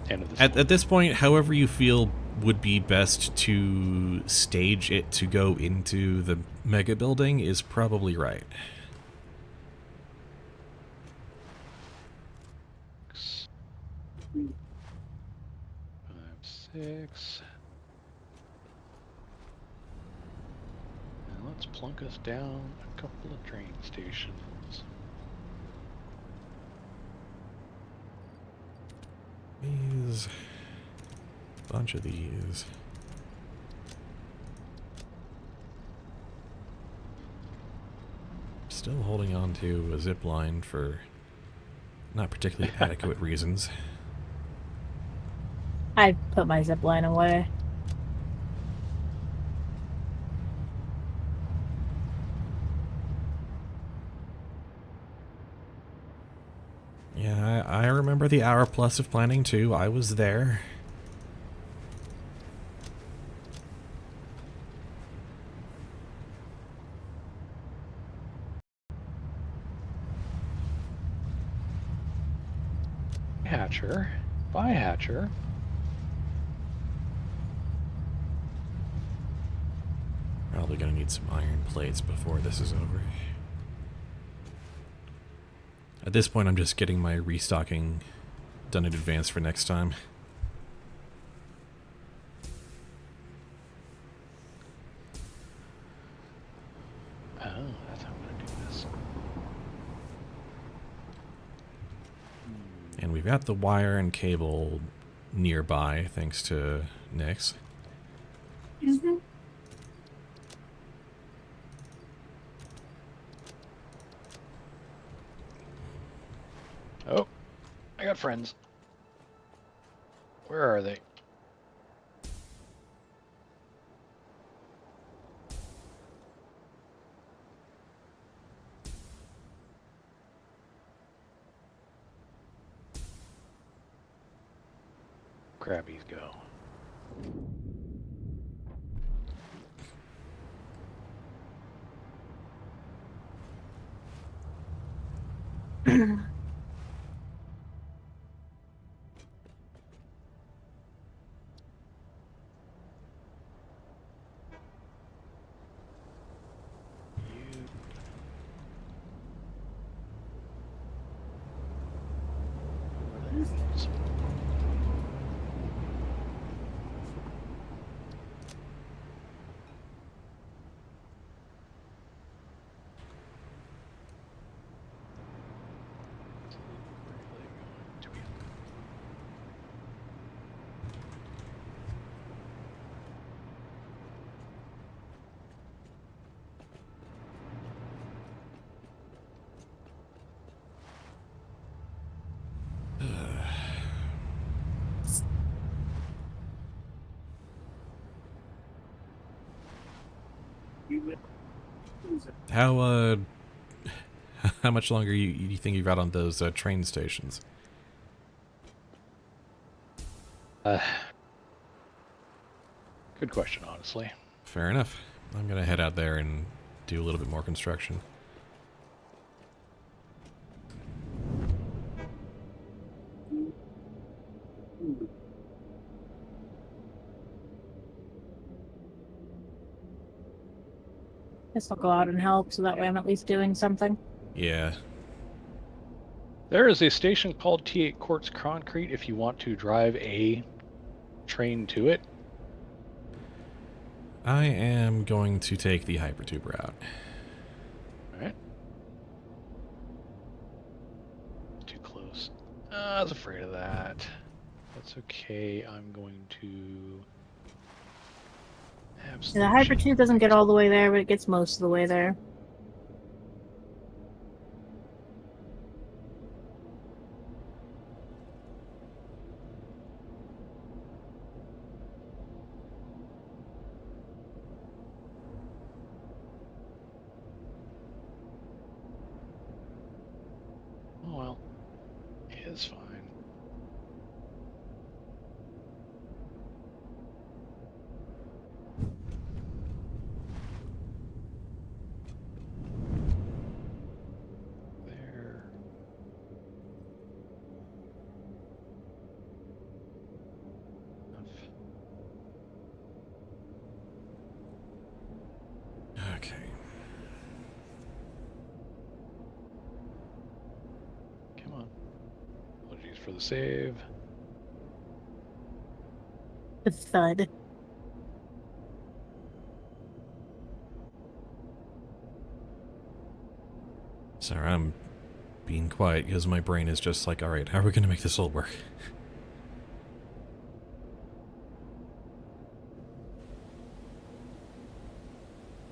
end of the city. at this point, however you feel would be best to stage it to go into the mega building is probably right. 5, 6. Now let's plunk us down a couple of train stations. These. Bunch of these. Still holding on to a zip line for not particularly adequate reasons. I put my zip line away. Yeah, I remember the hour plus of planning too. I was there. Hatcher. Bye, Hatcher. Probably gonna need some iron plates before this is over. At this point, I'm just getting my restocking done in advance for next time. Oh, that's how I'm going to do this. And we've got the wire and cable nearby, thanks to Nyx. Mm-hmm. Oh, I got friends. Where are they? Crabbies go. You. How how much longer you think you've got on those train stations? Good question, honestly. Fair enough. I'm gonna head out there and do a little bit more construction. Guess I'll go out and help, so that way I'm at least doing something. Yeah. There is a station called T8 Quartz Concrete if you want to drive a train to it. I am going to take the hypertube route. Alright. Too close. I was afraid of that. That's okay. I'm going to The Absolute Hyper shame. 2 doesn't get all the way there, but it gets most of the way there. Oh well, it's fine. There. Okay. Come on. Apologies for the save. The thud. Sorry, I'm being quiet because my brain is just like, all right, how are we going to make this all work?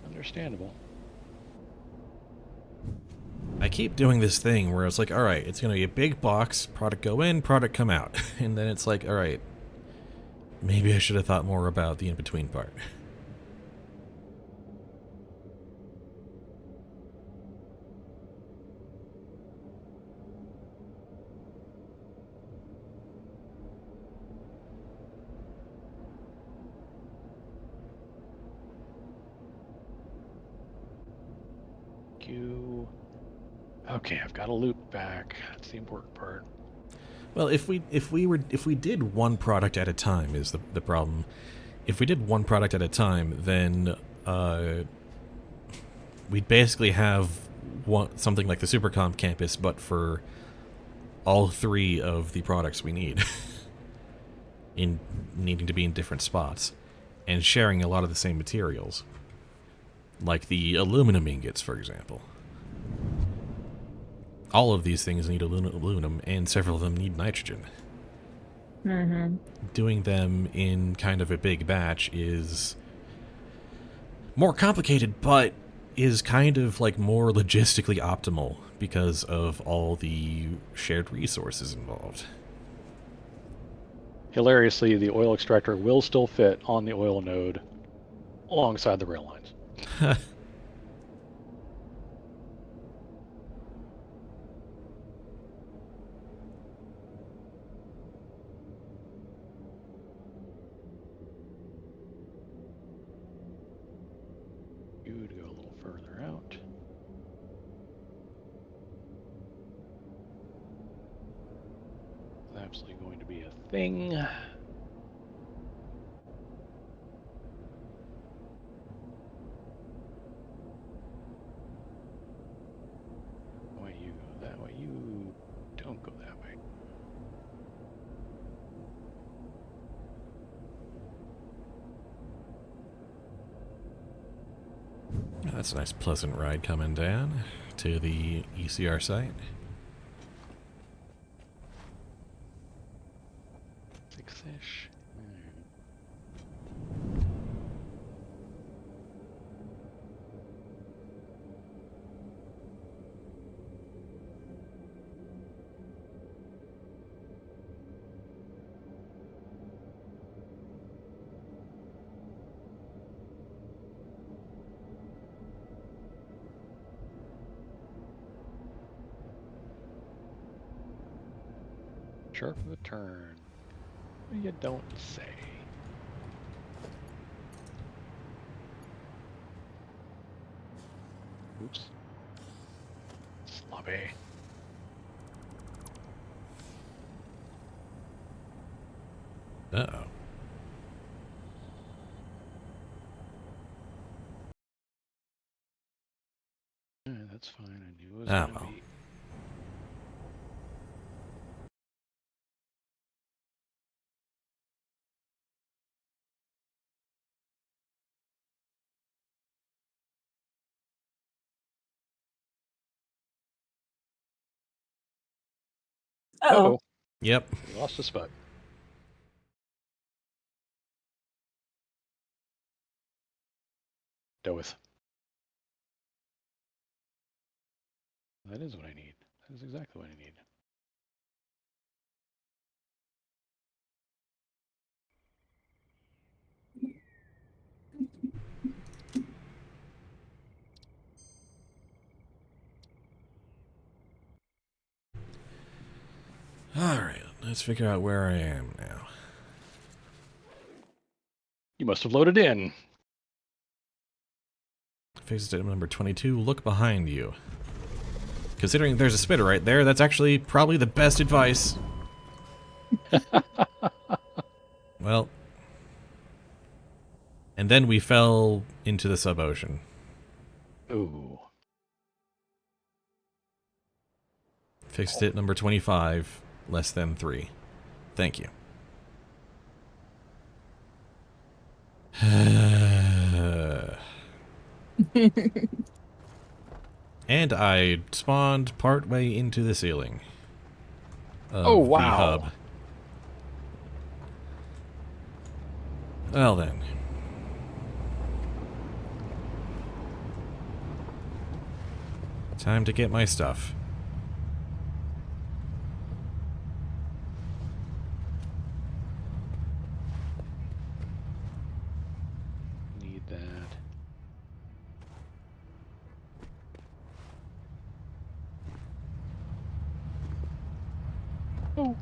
Understandable. I keep doing this thing where it's like, all right, it's going to be a big box, product go in, product come out. And then it's like, all right, maybe I should have thought more about the in-between part. You. Okay, I've got a loop back. That's the important part. Well, if we did one product at a time is the problem. If we did one product at a time, then we'd basically have something like the Supercomp campus, but for all three of the products we need, in needing to be in different spots, and sharing a lot of the same materials, like the aluminum ingots, for example. All of these things need aluminum, and several of them need nitrogen. Mm-hmm. Doing them in kind of a big batch is more complicated, but is kind of like more logistically optimal because of all the shared resources involved. Hilariously, the oil extractor will still fit on the oil node alongside the rail lines. You to go a little further out. It's absolutely going to be a thing. Why you go that way? You don't go that way. That's a nice pleasant ride coming down to the ECR site. 6-ish. Sharp of a turn. You don't say. Oops. Sloppy. Uh-oh. That's fine. I knew it was Ah, going to well. be. Uh-oh. Uh-oh. Yep. We lost a spot. go with. That is what I need. That is exactly what I need. Alright, let's figure out where I am now. You must have loaded in. Phase statement number 22, look behind you. Considering there's a spitter right there, that's actually probably the best advice. Well. And then we fell into the sub-ocean. Ooh. Fixed it number 25, less than 3. Thank you. And I spawned partway into the ceiling of Oh, the wow. hub. Well then. Time to get my stuff. Need that. Oh.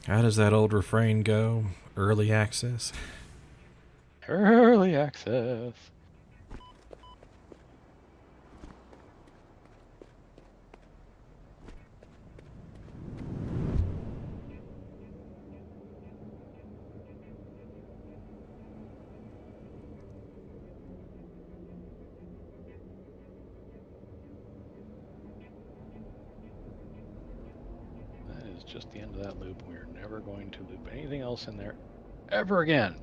How does that old refrain go? Early access? Early access. That is just the end of that loop. We are never going to loop anything else in there ever again.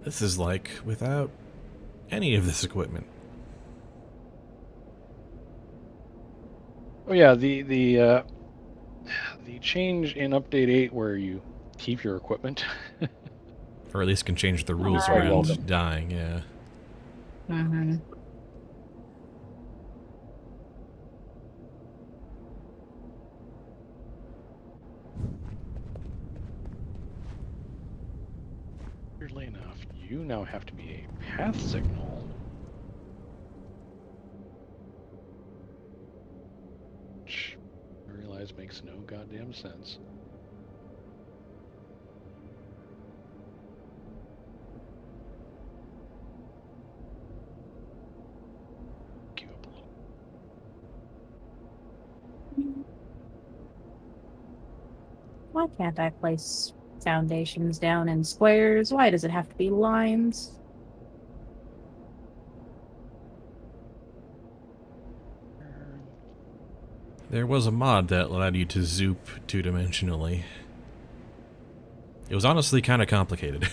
This is like without any of this equipment. Oh yeah, the change in update 8 where you keep your equipment. Or at least can change the rules Right. around Welcome. dying, yeah. Mm-hmm. Weirdly enough, you now have to be a path signal. Which I realize makes no goddamn sense. Queue up a little. Why can't I place foundations down in squares? Why does it have to be lines? There was a mod that allowed you to zoop two-dimensionally. It was honestly kind of complicated.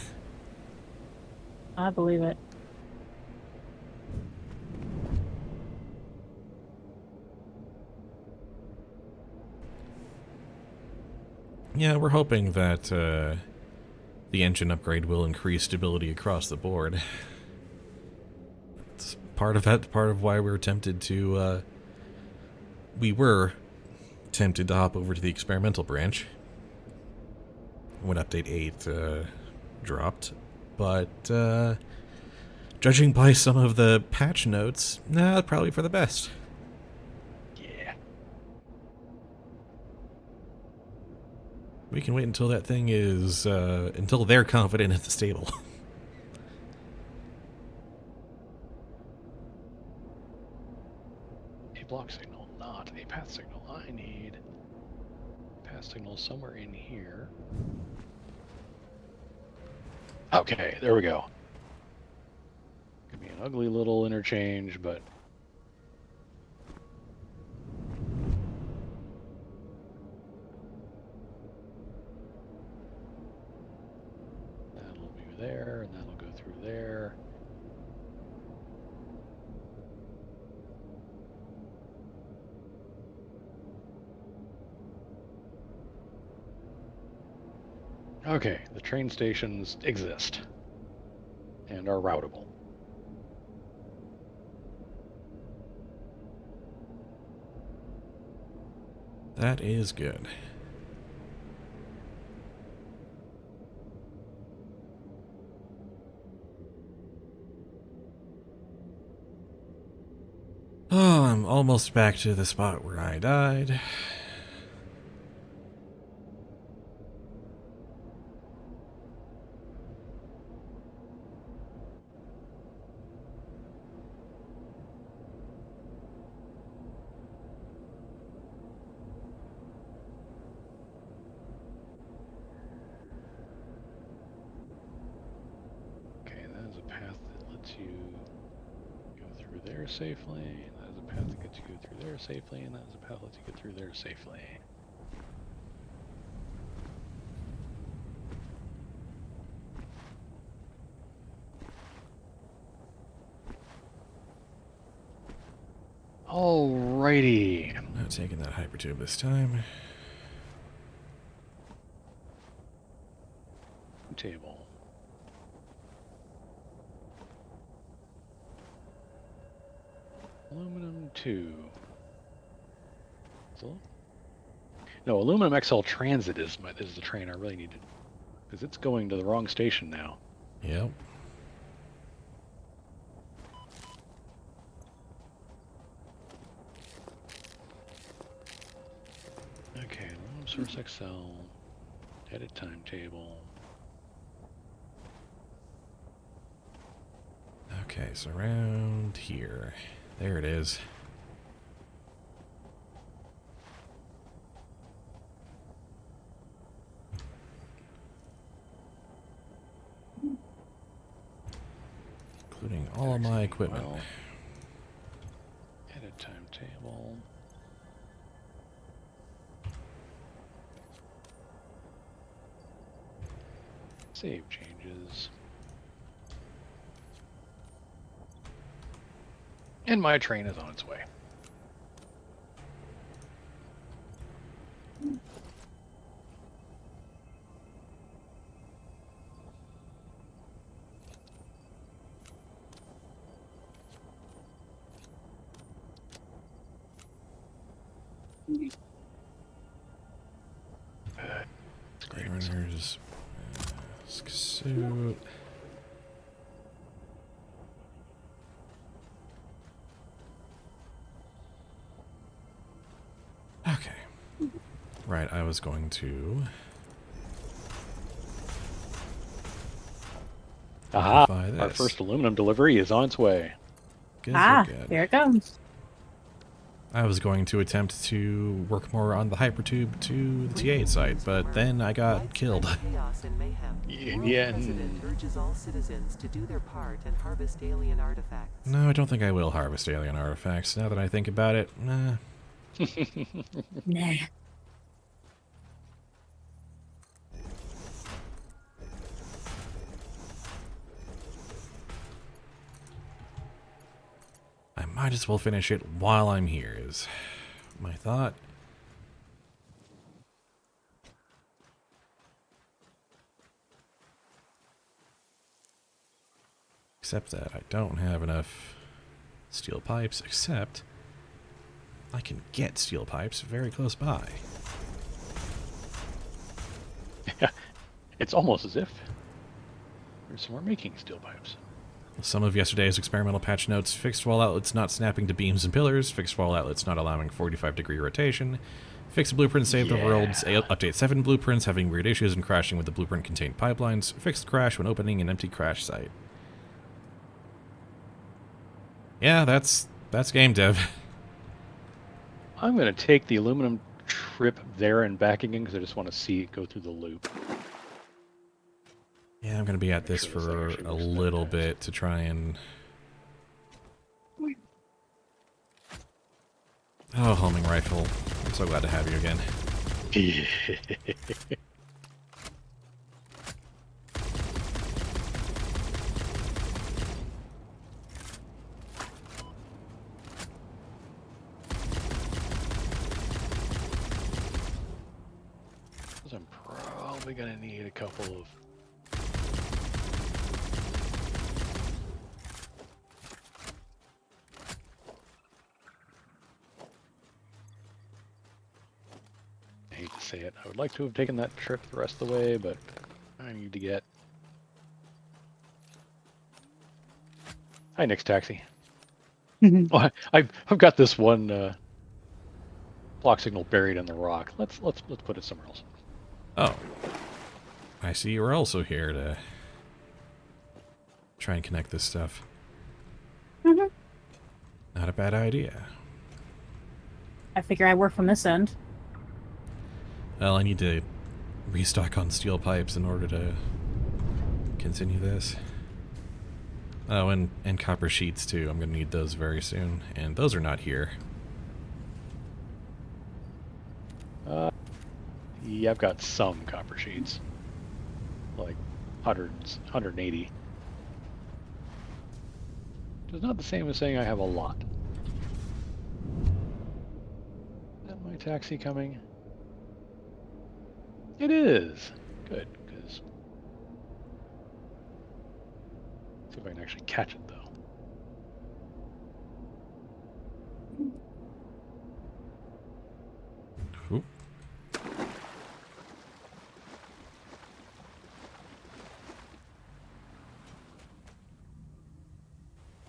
I believe it. Yeah, we're hoping that the engine upgrade will increase stability across the board. It's part of why we were tempted to hop over to the experimental branch when update 8 dropped, but judging by some of the patch notes, probably for the best. Yeah. We can wait until that thing is until they're confident it's stable. A block signal, not a path signal. I need path signal somewhere in here. Okay, there we go. be an ugly little interchange, but that'll be there, and that'll go through there. Okay, the train stations exist and are routable. That is good. Oh, I'm almost back to the spot where I died. Okay, that is a path that lets you go through there safely. That is a path that gets you go through there safely, and that is a path that lets you get through there safely. Alrighty. Not taking that hypertube this time. Table. Aluminum 2. So, no, Aluminum XL Transit is the train I really needed. Because it's going to the wrong station now. Yep. Okay, Aluminum Source XL. Edit timetable. Okay, so around here. There it is. Including all of my equipment. Well, edit timetable. Save changes. And my train is on its way. Great runners. Suit. Okay. Right, I was going to... Aha! Amplify Our this. first aluminum delivery is on its way. Good, Ah, good, good. here it comes. I was going to attempt to work more on the hypertube to the T8 site, but then I got killed. Yeah. urges all citizens to do their part and harvest alien artifacts. No, I don't think I will harvest alien artifacts. Now that I think about it, nah. Nah. I might as well finish it while I'm here, is my thought. Except that I don't have enough steel pipes, except I can get steel pipes very close by. It's almost as if there's somewhere making steel pipes. Some of yesterday's experimental patch notes: fixed wall outlets not snapping to beams and pillars, fixed wall outlets not allowing 45-degree rotation, fixed blueprint save the world's update 7 blueprints having weird issues and crashing with the blueprint contained pipelines, fixed crash when opening an empty crash site. Yeah, that's game dev. I'm going to take the aluminum trip there and back again because I just want to see it go through the loop. Yeah, I'm going to be at this Make sure this for actually a works little that bit to try and Oh, homing rifle. I'm so glad to have you again. I'm probably gonna need a couple of. I hate to say it. I would like to have taken that trip the rest of the way, but I need to get. Hi, Nick's taxi. Oh, I've got this one clock signal buried in the rock. Let's put it somewhere else. Oh. I see you're also here to try and connect this stuff. Mhm. Not a bad idea. I figure I work from this end. Well, I need to restock on steel pipes in order to continue this. Oh, and copper sheets too. I'm going to need those very soon. And those are not here. Yeah, I've got some copper sheets. Like hundreds, 180. It's not the same as saying I have a lot. Is that my taxi coming? It is. Good, because... See if I can actually catch it, though. Ooh.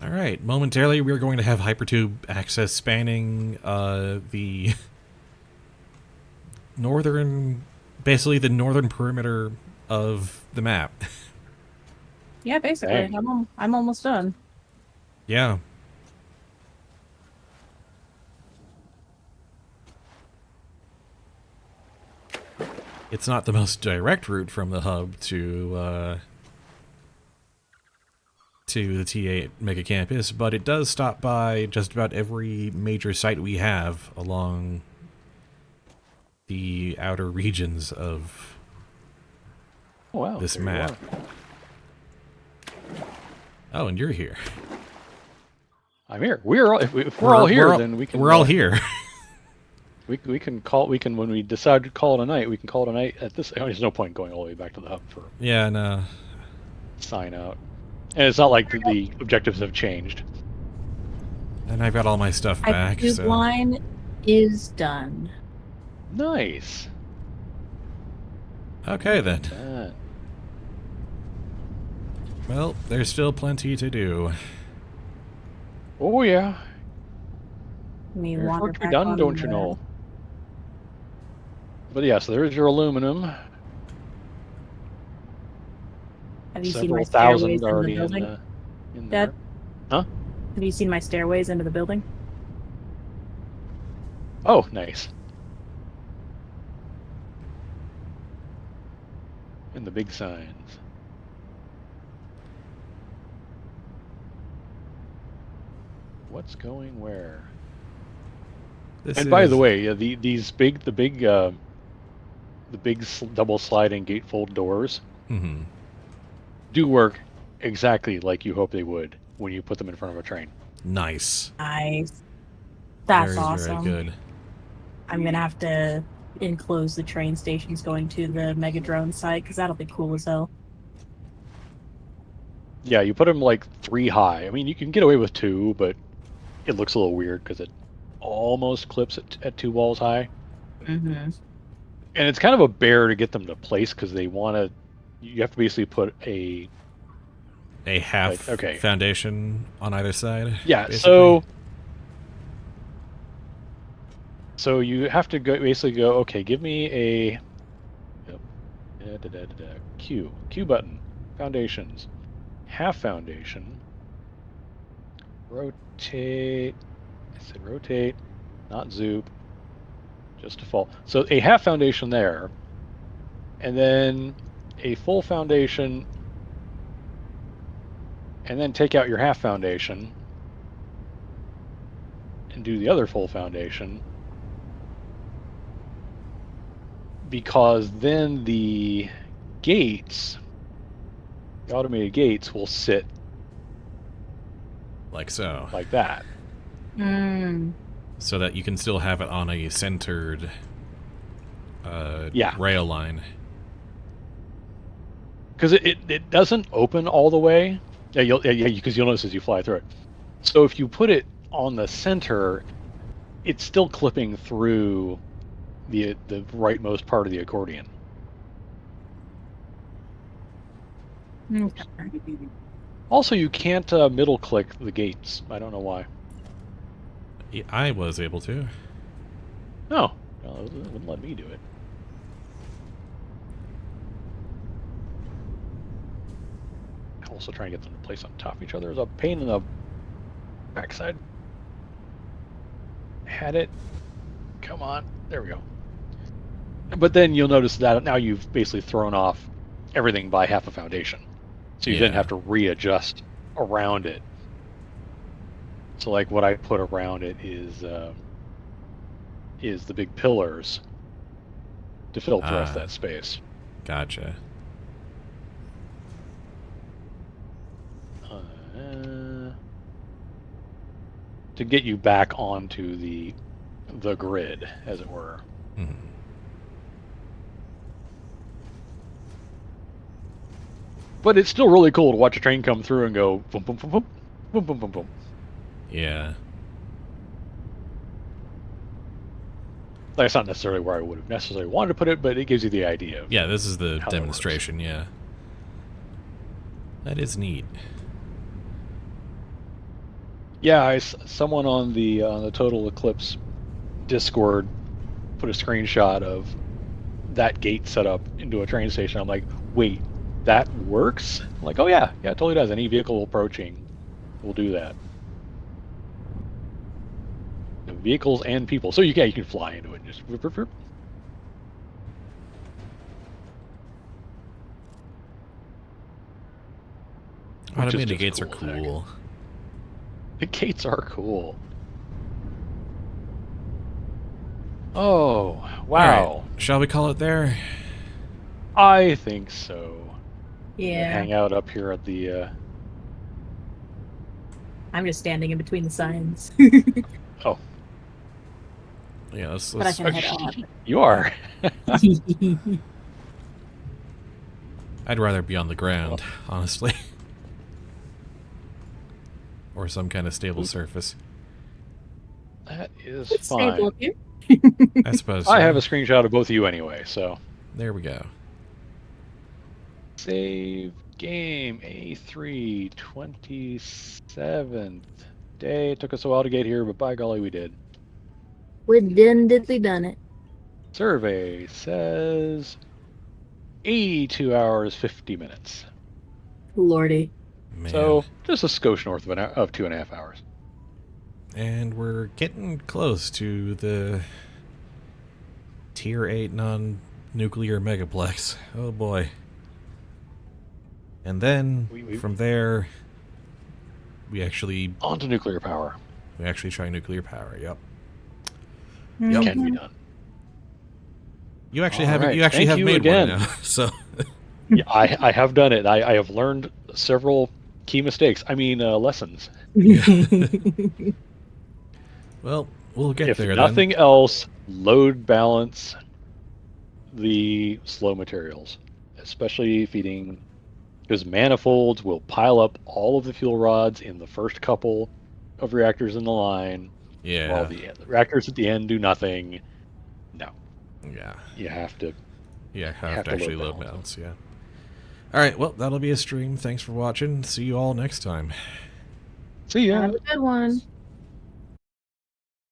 Alright, momentarily we're going to have hypertube access spanning the northern, basically the northern perimeter of the map. Yeah, basically. Dang. I'm almost done. Yeah. It's not the most direct route from the hub to the T8 Mega Campus, but it does stop by just about every major site we have along the outer regions of Oh, wow. this there you map. are. Oh, and you're here. I'm here. We're all, if we're all here, then we can... We're all here. We can call... We can, when we decide to call it a night, we can call it a night at this... There's no point going all the way back to the hub for Yeah, no. sign out. And it's not like the objectives have changed. And I've got all my stuff back, Hypertube so... line is done. Nice. Okay, then. That. Well, there's still plenty to do. Oh, yeah. Me There's wander work to be back done, on don't you the- know? But yeah, so there's your aluminum. Have you seen my Several stairways thousand into the already in, building? in Dad? there. Huh? Have you seen my stairways into the building? Oh, nice. And the big signs. What's going where? This And by the is- way, the big double sliding gatefold doors Mhm. do work exactly like you hope they would when you put them in front of a train. Nice. Nice. That's Very, awesome. very good. I'm gonna have to enclose the train stations going to the Mega Drone site because that'll be cool as hell. Yeah, you put them like 3 high. I mean, you can get away with 2, but it looks a little weird because it almost clips at 2 walls high. Mm-hmm. And it's kind of a bear to get them to place because they want to. You have to basically put a half Like, okay. foundation on either side. yeah. basically. So you have to basically go. Okay, give me a Q button, foundations, half foundation, rotate. I said rotate, not zoop, just default. So a half foundation there, and then a full foundation, and then take out your half foundation, and do the other full foundation, because then the gates, the automated gates, will sit Like so. like that. So that you can still have it on a centered Yeah. rail line. Because it doesn't open all the way. Yeah, because you'll notice as you fly through it. So if you put it on the center, it's still clipping through the rightmost part of the accordion. Okay. Also, you can't middle click the gates. I don't know why. Yeah, I was able to. No, it wouldn't let me do it. Also trying to get them to place on top of each other is a pain in the backside. Had it. Come on. There we go. But then you'll notice that now you've basically thrown off everything by half a foundation. So you then Yeah. have to readjust around it. So like what I put around it is the big pillars to fill the rest of that space. Gotcha. To get you back onto the grid, as it were. Hmm. But it's still really cool to watch a train come through and go boom, boom, boom, boom, boom, boom, boom, boom. Yeah. That's not necessarily where I would have necessarily wanted to put it, but it gives you the idea of Yeah, this is the how that demonstration, yeah. That is neat. Yeah, someone on the Total Eclipse Discord put a screenshot of that gate set up into a train station. I'm like, wait, that works? I'm like, oh yeah, it totally does. Any vehicle approaching will do that. Vehicles and people. So you can fly into it and just whip, whip, whip. Automated just gates are cool as heck. cool. The gates are cool. Oh, wow. All right, shall we call it there? I think so. Yeah. Hang out up here at the I'm just standing in between the signs. oh, Yeah, let's But I can head up. you are. I'd rather be on the ground, honestly. Or some kind of stable surface. That is It's fine. stable up here. I suppose I so. have a screenshot of both of you anyway, so. There we go. Save game A3 27th day. It took us a while to get here, but by golly, we did. We done it. Survey says 82 hours 50 minutes. Lordy. Man. So just a skosh north of 2.5 hours. And we're getting close to the Tier 8 non-nuclear megaplex. Oh boy. And then, from there, we actually On to nuclear power. try nuclear power, yep. Mhm. Can be done. You actually All have right, you actually thank have you made again. one now, so Yeah, I have done it. I have learned several key mistakes. I mean, lessons. well, we'll get If there nothing else, load balance the slow materials, especially feeding, because manifolds will pile up all of the fuel rods in the first couple of reactors in the line, then. while Yeah. the reactors at the end do nothing. No, Yeah. you have to. Yeah, have have to to actually load load balance. balance, yeah. Alright, well, that'll be a stream. Thanks for watching. See you all next time. See ya. Have a good one.